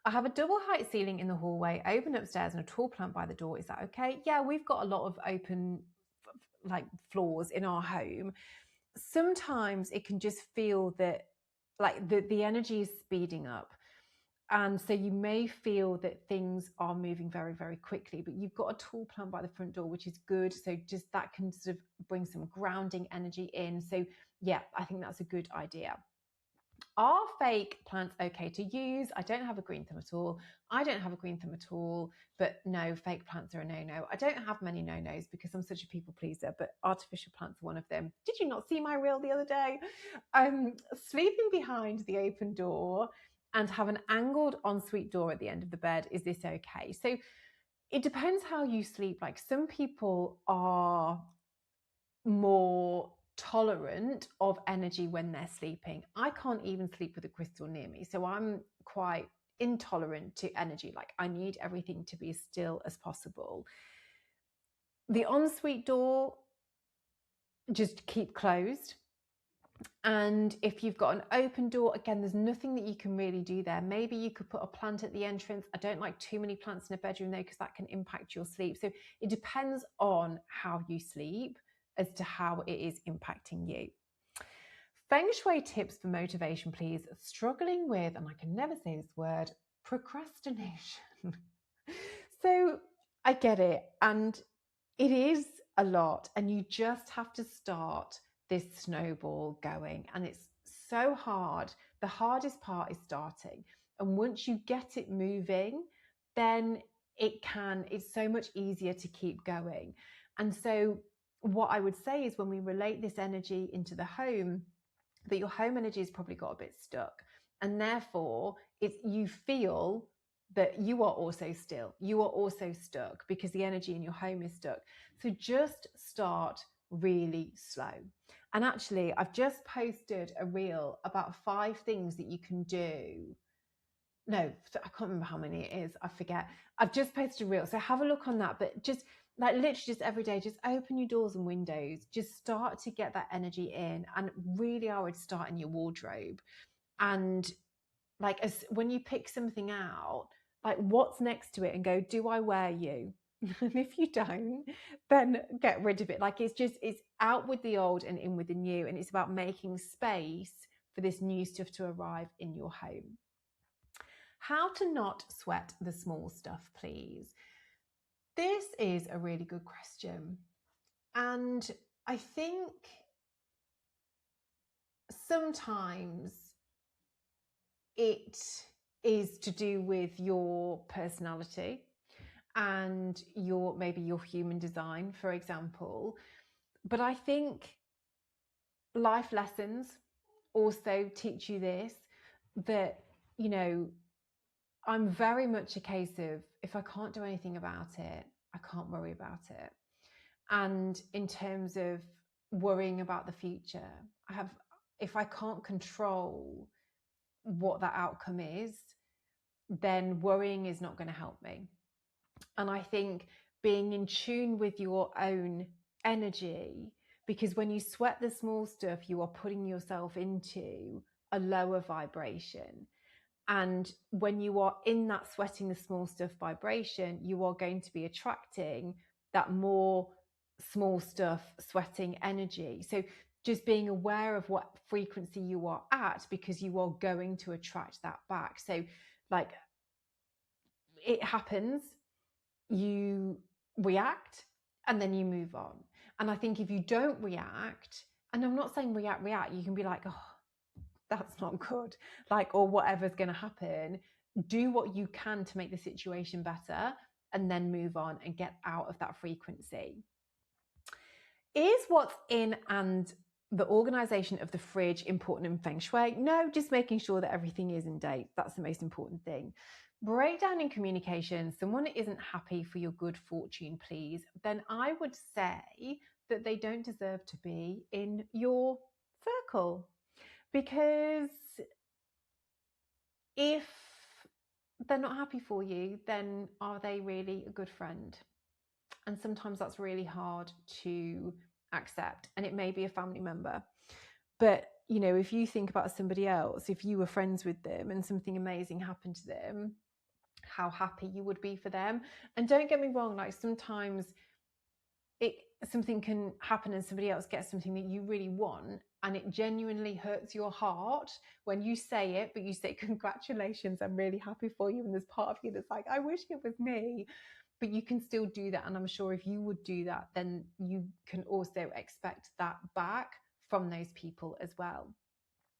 I have a double height ceiling in the hallway, open upstairs, and a tall plant by the door. Is that okay? Yeah, we've got a lot of open like floors in our home. Sometimes it can just feel that like the energy is speeding up. And so you may feel that things are moving very, very quickly, but you've got a tall plant by the front door, which is good. So just that can sort of bring some grounding energy in. So yeah, I think that's a good idea. Are fake plants okay to use? I don't have a green thumb at all. I don't have a green thumb at all, but no, fake plants are a no-no. I don't have many no-nos because I'm such a people pleaser, but artificial plants are one of them. Did you not see my reel the other day? Sleeping behind the open door and have an angled ensuite door at the end of the bed. Is this okay? So it depends how you sleep. Like some people are more tolerant of energy when they're sleeping. I can't even sleep with a crystal near me. So I'm quite intolerant to energy. Like I need everything to be as still as possible. The ensuite door, just keep closed. And if you've got an open door, again, there's nothing that you can really do there. Maybe you could put a plant at the entrance. I don't like too many plants in a bedroom though, because that can impact your sleep. So it depends on how you sleep as to how it is impacting you. Feng Shui tips for motivation, please. Struggling with, and I can never say this word, procrastination. So I get it. And it is a lot. And you just have to start this snowball going. And it's so hard. The hardest part is starting. And once you get it moving, then it's so much easier to keep going. And so what I would say is when we relate this energy into the home, that your home energy has probably got a bit stuck. And therefore, you feel that you are also still, you are also stuck because the energy in your home is stuck. So just start really slow. And actually, I've just posted a reel about 5 things that you can do. No, I can't remember how many it is. I forget. I've just posted a reel. So have a look on that. But just like literally just every day, just open your doors and windows. Just start to get that energy in. And really, I would start in your wardrobe. And like when you pick something out, like what's next to it and go, do I wear you? And if you don't, then get rid of it. Like it's out with the old and in with the new. And it's about making space for this new stuff to arrive in your home. How to not sweat the small stuff, please. This is a really good question. And I think sometimes it is to do with your personality and maybe your human design, for example. But I think life lessons also teach you this, that, I'm very much a case of, if I can't do anything about it, I can't worry about it. And in terms of worrying about the future, if I can't control what that outcome is, then worrying is not going to help me. And I think being in tune with your own energy, because when you sweat the small stuff, you are putting yourself into a lower vibration. And when you are in that sweating the small stuff vibration, you are going to be attracting that more small stuff sweating energy. So just being aware of what frequency you are at, because you are going to attract that back. So like it happens, you react, and then you move on. And I think if you don't react, and I'm not saying react, you can be like, oh, that's not good, like, or whatever's going to happen. Do what you can to make the situation better, and then move on and get out of that frequency. Is what's in and the organization of the fridge important in Feng Shui? No, just making sure that everything is in date. That's the most important thing. Breakdown in communication, someone isn't happy for your good fortune, please, then I would say that they don't deserve to be in your circle. Because if they're not happy for you, then are they really a good friend? And sometimes that's really hard to accept. And it may be a family member. But, if you think about somebody else, if you were friends with them and something amazing happened to them, how happy you would be for them. And don't get me wrong, like sometimes something can happen and somebody else gets something that you really want, and it genuinely hurts your heart when you say it, but you say, congratulations, I'm really happy for you. And there's part of you that's like, I wish it was me. But you can still do that. And I'm sure if you would do that, then you can also expect that back from those people as well.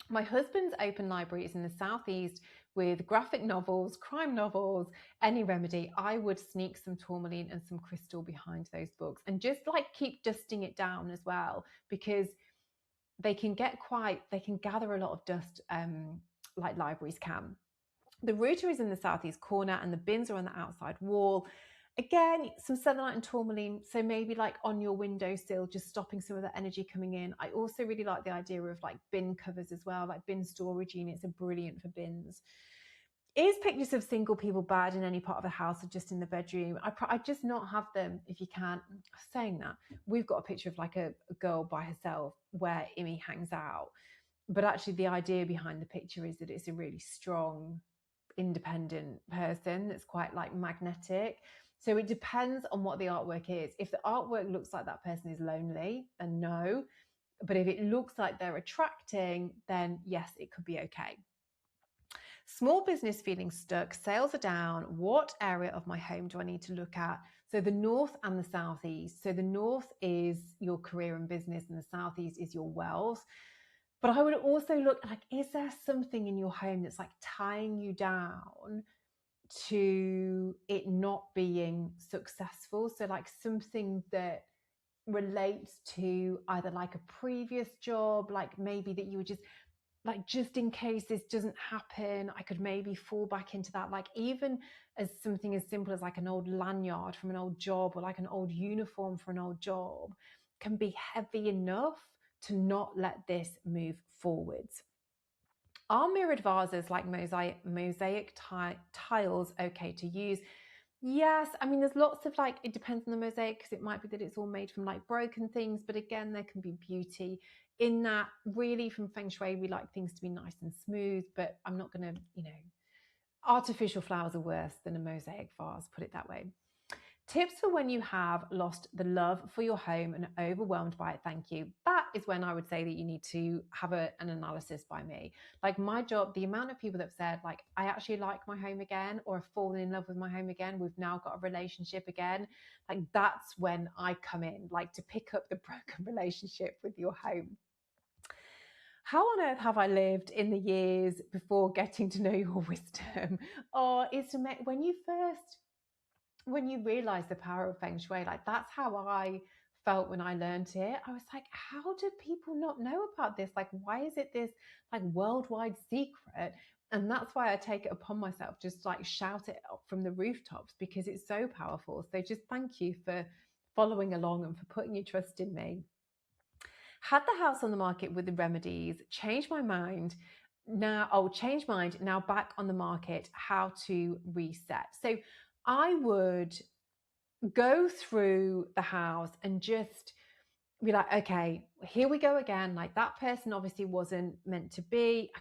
My husband's open library is in the southeast with graphic novels, crime novels, any remedy. I would sneak some tourmaline and some crystal behind those books and just like keep dusting it down as well, because they can gather a lot of dust, like libraries can. The router is in the southeast corner and the bins are on the outside wall. Again, some selenite and tourmaline, so maybe like on your windowsill, just stopping some of that energy coming in. I also really like the idea of like bin covers as well, like bin storage units are brilliant for bins. Is pictures of single people bad in any part of the house or just in the bedroom? I just not have them if you can. Saying that, we've got a picture of like a girl by herself where Imi hangs out. But actually the idea behind the picture is that it's a really strong, independent person that's quite like magnetic. So it depends on what the artwork is. If the artwork looks like that person is lonely, then no. But if it looks like they're attracting, then yes, it could be okay. Small business feeling stuck, sales are down. What area of my home do I need to look at? So the north and the southeast. So the north is your career and business, and the southeast is your wealth. But I would also look like, is there something in your home that's like tying you down to it not being successful? So like something that relates to either like a previous job, like maybe that you were just in case this doesn't happen, I could maybe fall back into that. Like even as something as simple as like an old lanyard from an old job, or like an old uniform for an old job, can be heavy enough to not let this move forwards. Are mirrored vases like mosaic tiles okay to use? Yes, I mean, there's lots of like, it depends on the mosaic, because it might be that it's all made from like broken things, but again, there can be beauty in that. Really, from Feng Shui, we like things to be nice and smooth, but I'm not going to, artificial flowers are worse than a mosaic vase, put it that way. Tips for when you have lost the love for your home and are overwhelmed by it. Thank you. That is when I would say that you need to have an analysis by me. Like my job, the amount of people that have said, like, I actually like my home again, or have fallen in love with my home again, we've now got a relationship again. Like that's when I come in, like to pick up the broken relationship with your home. How on earth have I lived in the years before getting to know your wisdom? Or it's when you realize the power of Feng Shui, like that's how I felt when I learned it. I was like, how do people not know about this? Like, why is it this like worldwide secret? And that's why I take it upon myself, just like shout it up from the rooftops, because it's so powerful. So just thank you for following along and for putting your trust in me. Had the house on the market with the remedies, changed my mind. Change mind, now back on the market, how to reset. So I would go through the house and just be like, okay, here we go again. Like that person obviously wasn't meant to be. I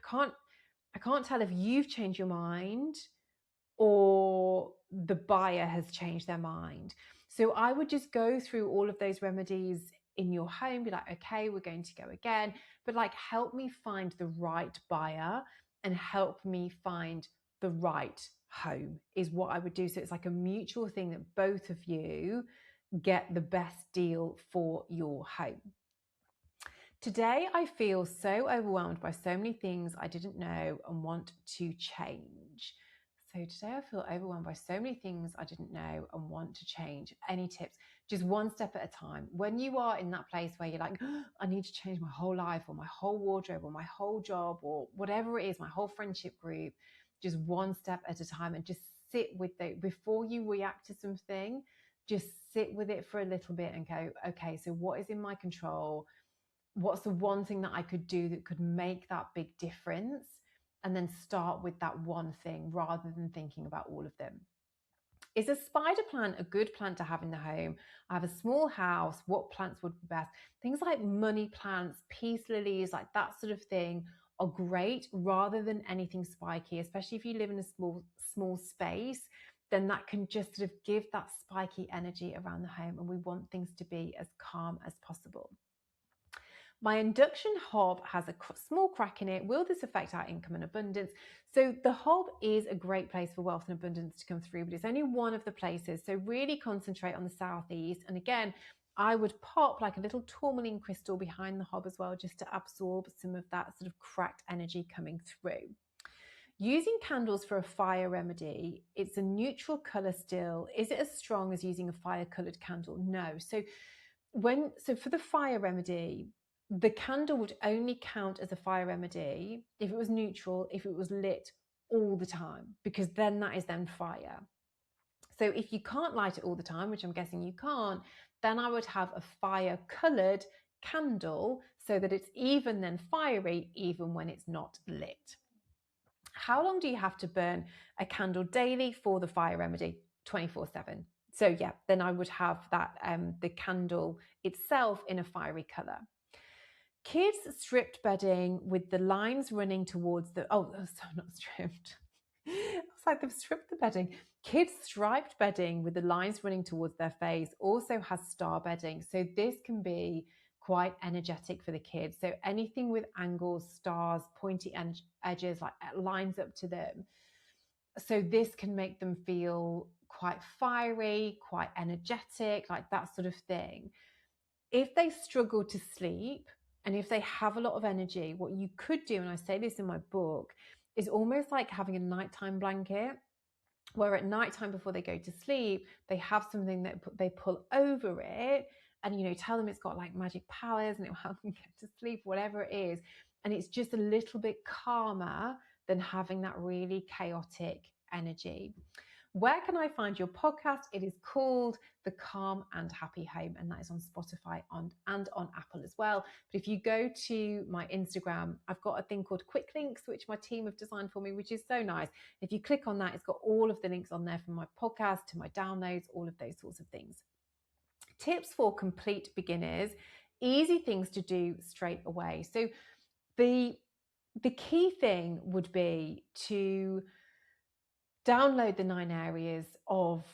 can't tell if you've changed your mind or the buyer has changed their mind. So I would just go through all of those remedies in your home, be like, okay, we're going to go again, but like help me find the right buyer and help me find the right home is what I would do. So it's like a mutual thing that both of you get the best deal for your home. Today, I feel so overwhelmed by so many things I didn't know and want to change. So today I feel overwhelmed by so many things I didn't know and want to change. Any tips? Just one step at a time. When you are in that place where you're like, oh, I need to change my whole life or my whole wardrobe or my whole job or whatever it is, my whole friendship group, just one step at a time, and just sit with it before you react to something. Just sit with it for a little bit and go, okay, so what is in my control? What's the one thing that I could do that could make that big difference? And then start with that one thing rather than thinking about all of them. Is a spider plant a good plant to have in the home? I have a small house. What plants would be best? Things like money plants, peace lilies, like that sort of thing are great rather than anything spiky, especially if you live in a small space. Then that can just sort of give that spiky energy around the home, and we want things to be as calm as possible. My induction hob has a small crack in it. Will this affect our income and abundance? So the hob is a great place for wealth and abundance to come through, but it's only one of the places. So really concentrate on the southeast. And again, I would pop like a little tourmaline crystal behind the hob as well, just to absorb some of that sort of cracked energy coming through. Using candles for a fire remedy, it's a neutral color still. Is it as strong as using a fire colored candle? No. So for the fire remedy, the candle would only count as a fire remedy if it was neutral, if it was lit all the time, because then that is then fire. So if you can't light it all the time, which I'm guessing you can't, then I would have a fire colored candle so that it's even then fiery, even when it's not lit. How long do you have to burn a candle daily for the fire remedy? 24/7. So yeah, then I would have that the candle itself in a fiery color. Kids stripped bedding with the lines running towards the, not stripped. It's like they've stripped the bedding. Kids striped bedding with the lines running towards their face also has star bedding. So this can be quite energetic for the kids. So anything with angles, stars, pointy edges, like lines up to them. So this can make them feel quite fiery, quite energetic, like that sort of thing. If they struggle to sleep and if they have a lot of energy, what you could do, and I say this in my book, is almost like having a nighttime blanket, where at nighttime before they go to sleep, they have something that they pull over it and, you know, tell them it's got like magic powers and it will help them get to sleep, whatever it is. And it's just a little bit calmer than having that really chaotic energy. Where can I find your podcast? It is called The Calm and Happy Home, and that is on Spotify and on Apple as well. But if you go to my Instagram, I've got a thing called Quick Links, which my team have designed for me, which is so nice. If you click on that, it's got all of the links on there from my podcast to my downloads, all of those sorts of things. Tips for complete beginners, easy things to do straight away. So the key thing would be to download the 9 areas of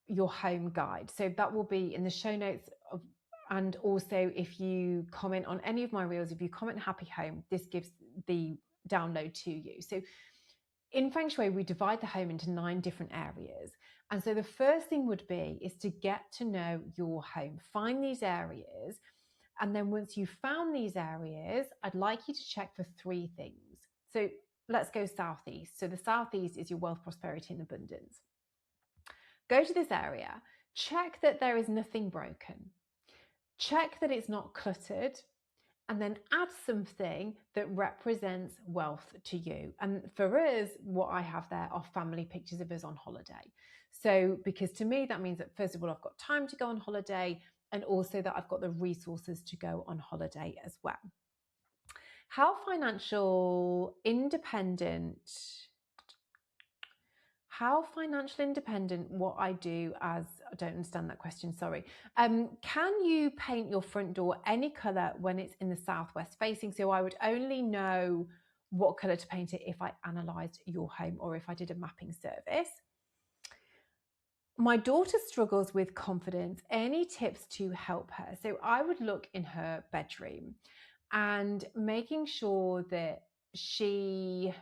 your home guide. So that will be in the show notes and also if you comment on any of my reels, if you comment Happy Home, this gives the download to you. So in Feng Shui, we divide the home into 9 different areas. And so the first thing would be is to get to know your home. Find these areas. And then once you've found these areas, I'd like you to check for 3 things. So let's go southeast. So the southeast is your wealth, prosperity, and abundance. Go to this area, check that there is nothing broken, check that it's not cluttered, and then add something that represents wealth to you. And for us, what I have there are family pictures of us on holiday. So because to me, that means that first of all, I've got time to go on holiday, and also that I've got the resources to go on holiday as well. How financially independent what I do as, I don't understand that question, sorry. Can you paint your front door any colour when it's in the southwest facing? So I would only know what colour to paint it if I analysed your home or if I did a mapping service. My daughter struggles with confidence. Any tips to help her? So I would look in her bedroom and making sure that it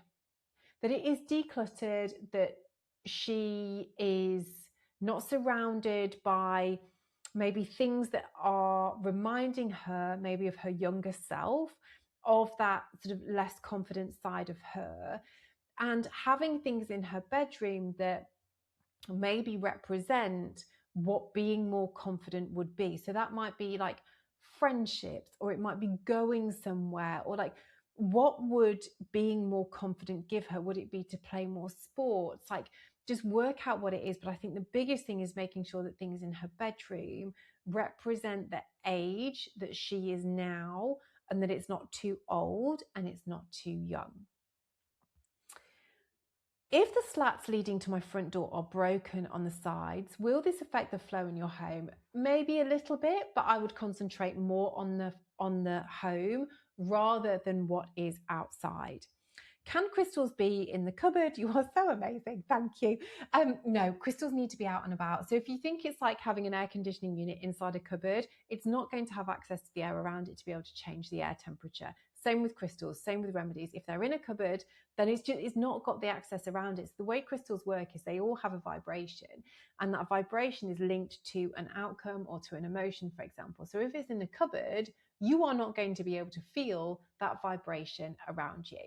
is decluttered, that she is not surrounded by maybe things that are reminding her maybe of her younger self, of that sort of less confident side of her, and having things in her bedroom that maybe represent what being more confident would be. So that might be like friendships, or it might be going somewhere, or like what would being more confident give her? Would it be to play more sports? Like just work out what it is. But I think the biggest thing is making sure that things in her bedroom represent the age that she is now, and that it's not too old and it's not too young. If the slats leading to my front door are broken on the sides, will this affect the flow in your home? Maybe a little bit, but I would concentrate more on the home rather than what is outside. Can crystals be in the cupboard? You are so amazing. Thank you. No, crystals need to be out and about. So if you think it's like having an air conditioning unit inside a cupboard, it's not going to have access to the air around it to be able to change the air temperature. Same with crystals, same with remedies. If they're in a cupboard, then it's not got the access around it. So the way crystals work is they all have a vibration, and that vibration is linked to an outcome or to an emotion, for example. So if it's in the cupboard, you are not going to be able to feel that vibration around you.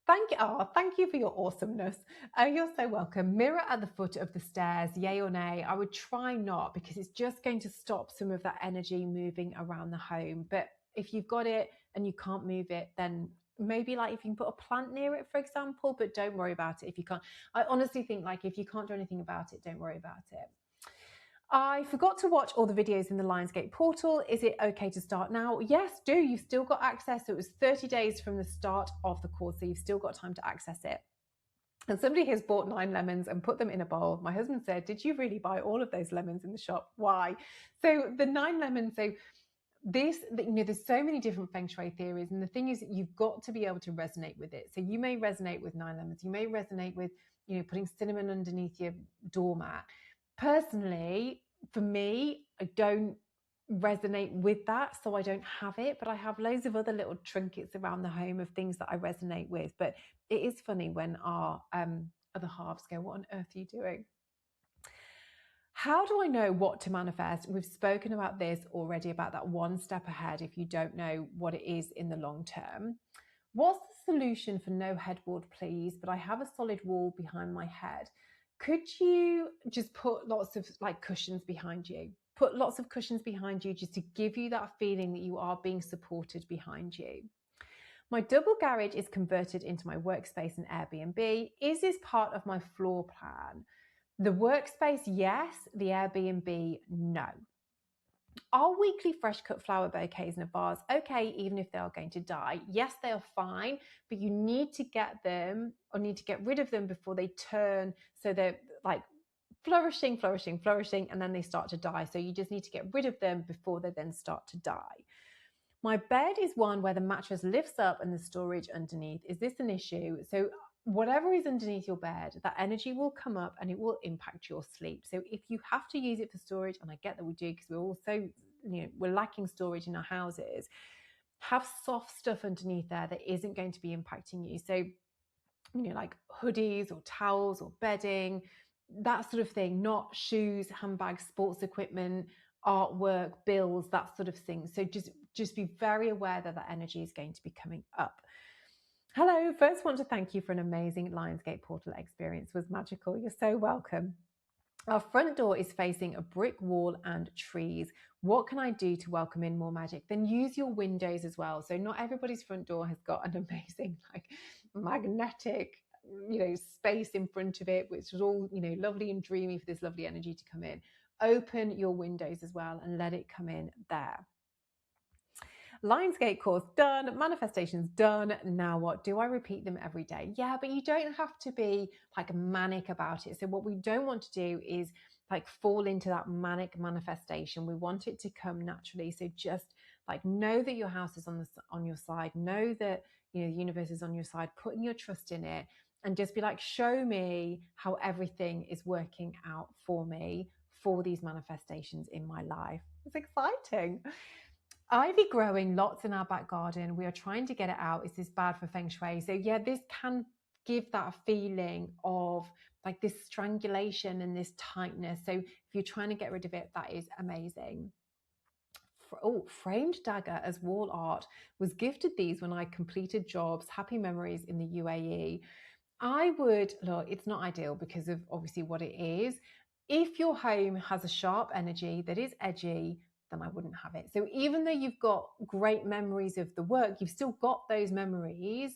Thank you for your awesomeness. You're so welcome. Mirror at the foot of the stairs, yay or nay? I would try not, because it's just going to stop some of that energy moving around the home. But if you've got it and you can't move it, then maybe like if you can put a plant near it, for example, but don't worry about it if you can't. I honestly think like if you can't do anything about it, don't worry about it. I forgot to watch all the videos in the Lionsgate portal. Is it okay to start now? Yes, do. You've still got access. So it was 30 days from the start of the course, so you've still got time to access it. And somebody has bought 9 lemons and put them in a bowl. My husband said, did you really buy all of those lemons in the shop? Why? So the 9 lemons, so this, you know, there's so many different Feng Shui theories. And the thing is that you've got to be able to resonate with it. So you may resonate with 9 lemons. You may resonate with, you know, putting cinnamon underneath your doormat. Personally, for me, I don't resonate with that, so I don't have it, but I have loads of other little trinkets around the home of things that I resonate with. But it is funny when our other halves go, what on earth are you doing? How do I know what to manifest? We've spoken about this already, about that one step ahead if you don't know what it is in the long term. What's the solution for no headboard, please? But I have a solid wall behind my head. Could you just put lots of cushions behind you? Put lots of cushions behind you just to give you that feeling that you are being supported behind you. My double garage is converted into my workspace and Airbnb. Is this part of my floor plan? The workspace, yes. The Airbnb, no. Are weekly fresh cut flower bouquets in a vase okay, even if they are going to die? Yes, they are fine, but you need to get them, or need to get rid of them before they turn, so they're like flourishing, and then they start to die. So you just need to get rid of them before they then start to die. My bed is one where the mattress lifts up and the storage underneath. Is this an issue? So whatever is underneath your bed, that energy will come up and it will impact your sleep. So if you have to use it for storage, and I get that we do because we're also, we're lacking storage in our houses, have soft stuff underneath there that isn't going to be impacting you. So, like hoodies or towels or bedding, that sort of thing, not shoes, handbags, sports equipment, artwork, bills, that sort of thing. So just be very aware that that energy is going to be coming up. Hello, first want to thank you for an amazing Lionsgate portal experience. It was magical. You're so welcome. Our front door is facing a brick wall and trees. What can I do to welcome in more magic? Then use your windows as well. So not everybody's front door has got an amazing magnetic space in front of it, which is all lovely and dreamy for this lovely energy to come in. Open your windows as well and let it come in there. Lionsgate course done, manifestations done. Now what? Do I repeat them every day? Yeah, but you don't have to be manic about it. So what we don't want to do is fall into that manic manifestation. We want it to come naturally. So just know that your house is on your side. Know that the universe is on your side. Putting your trust in it, and just be show me how everything is working out for me for these manifestations in my life. It's exciting. Ivy growing lots in our back garden. We are trying to get it out. Is this bad for Feng Shui? So yeah, this can give that feeling of this strangulation and this tightness. So if you're trying to get rid of it, that is amazing. Oh, framed dagger as wall art. Was gifted these when I completed jobs. Happy memories in the UAE. I would, look, it's not ideal because of obviously what it is. If your home has a sharp energy that is edgy, then I wouldn't have it. So even though you've got great memories of the work, you've still got those memories.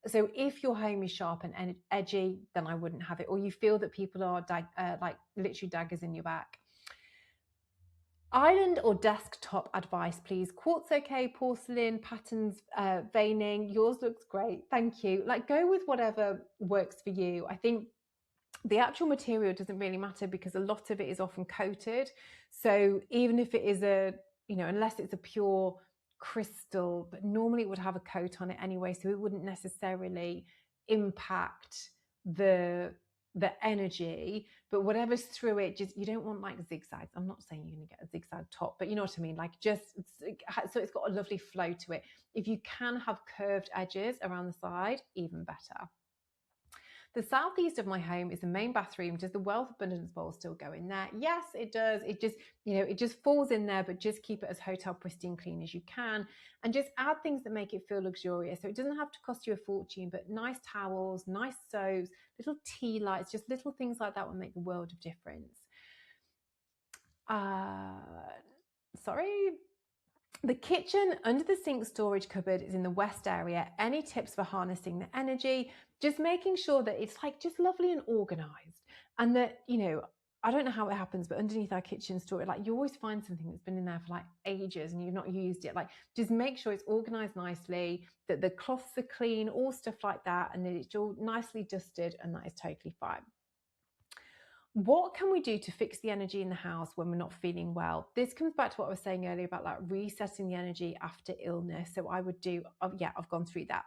So if your home is sharp and edgy, then I wouldn't have it. Or you feel that people are literally daggers in your back. Island or desktop advice, please. Quartz okay, porcelain, patterns, veining. Yours looks great. Thank you. Go with whatever works for you. I think the actual material doesn't really matter because a lot of it is often coated. So even if it is unless it's a pure crystal, but normally it would have a coat on it anyway, so it wouldn't necessarily impact the energy. But whatever's through it, just, you don't want zigzags. I'm not saying you're going to get a zigzag top, but you know what I mean, so it's got a lovely flow to it. If you can have curved edges around the side, even better. The southeast of my home is the main bathroom. Does the wealth abundance bowl still go in there? Yes, it does. It just, it just falls in there, but just keep it as hotel pristine clean as you can. And just add things that make it feel luxurious. So it doesn't have to cost you a fortune, but nice towels, nice soaps, little tea lights, just little things like that will make the world of difference. Sorry. The kitchen under the sink storage cupboard is in the west area. Any tips for harnessing the energy? Just making sure that it's just lovely and organized, and that, I don't know how it happens, but underneath our kitchen storage, you always find something that's been in there for ages and you've not used it. Just make sure it's organized nicely, that the cloths are clean, all stuff like that, and that it's all nicely dusted, and that is totally fine. What can we do to fix the energy in the house when we're not feeling well? This comes back to what I was saying earlier about resetting the energy after illness. So I would do, I've gone through that.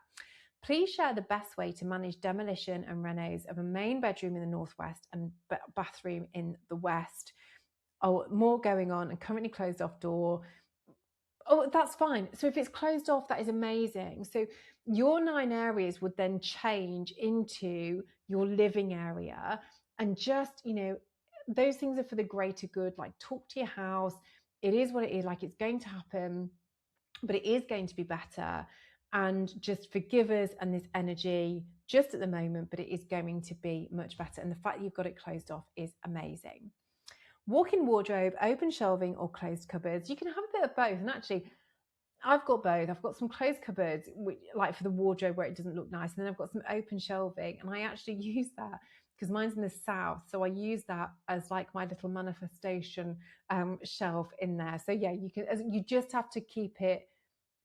Please share the best way to manage demolition and renos of a main bedroom in the northwest and bathroom in the west. oh, more going on and currently closed off door. Oh, that's fine. So if it's closed off, that is amazing. So your 9 areas would then change into your living area, and just, those things are for the greater good. Like, talk to your house. It is what it is. Like, it's going to happen, but it is going to be better. And just forgive us and this energy just at the moment, but it is going to be much better. And the fact that you've got it closed off is amazing. Walk-in wardrobe, open shelving, or closed cupboards. You can have a bit of both. And actually, I've got both. I've got some closed cupboards, like for the wardrobe where it doesn't look nice. And then I've got some open shelving. And I actually use that because mine's in the south. So I use that as like my little manifestation shelf in there. So yeah, you just have to keep it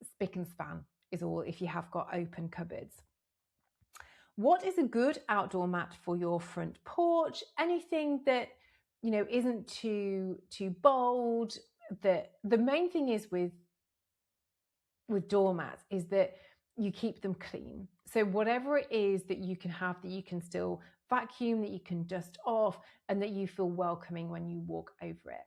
spick and span is all if you have got open cupboards. What is a good outdoor mat for your front porch? Anything that, isn't too bold. The main thing is with doormats is that you keep them clean. So whatever it is that you can have, that you can still vacuum, that you can dust off, and that you feel welcoming when you walk over it.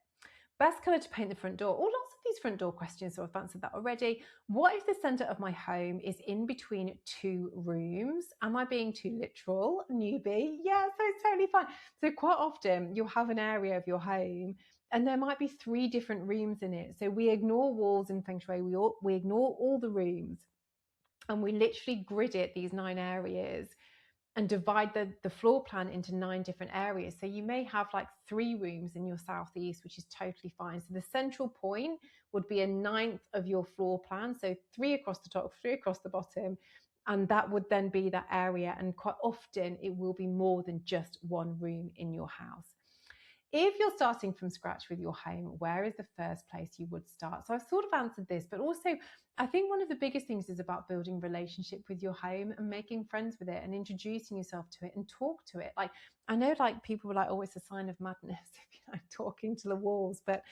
Best colour to paint the front door. Oh, lots of these front door questions, so I've answered that already. What if the centre of my home is in between 2 rooms? Am I being too literal? Newbie? Yeah, so it's totally fine. So quite often you'll have an area of your home and there might be 3 different rooms in it. So we ignore walls in Feng Shui. We ignore all the rooms, and we literally grid it, these 9 areas, and divide the floor plan into 9 different areas. So you may have like 3 rooms in your southeast, which is totally fine. So the central point would be 1/9 of your floor plan. So 3 across the top, 3 across the bottom. And that would then be that area. And quite often it will be more than just 1 room in your house. If you're starting from scratch with your home, where is the first place you would start? So I've sort of answered this, but also I think one of the biggest things is about building relationship with your home and making friends with it and introducing yourself to it and talk to it. Like, I know like people were like, oh, it's a sign of madness if you're like talking to the walls, but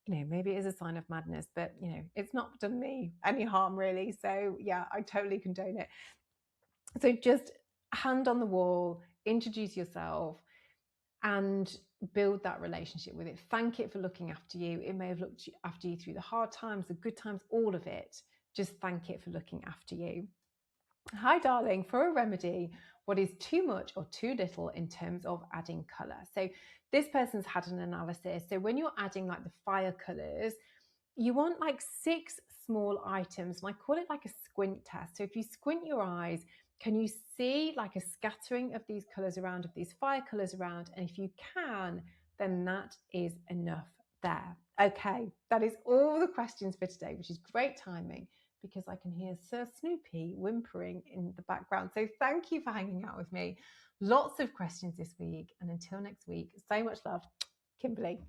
maybe it is a sign of madness, but it's not done me any harm really. So yeah, I totally condone it. So just hand on the wall, introduce yourself, and build that relationship with it. Thank it for looking after you. It may have looked after you through the hard times, the good times, all of it. Just thank it for looking after you. Hi, darling. For a remedy, what is too much or too little in terms of adding colour? So this person's had an analysis. So when you're adding like the fire colours, you want like 6 small items, and I call it like a squint test. So if you squint your eyes, can you see like a scattering of these colours around, of these fire colours around? And if you can, then that is enough there. Okay, that is all the questions for today, which is great timing because I can hear Sir Snoopy whimpering in the background. So thank you for hanging out with me. Lots of questions this week, and until next week, so much love, Kimberley.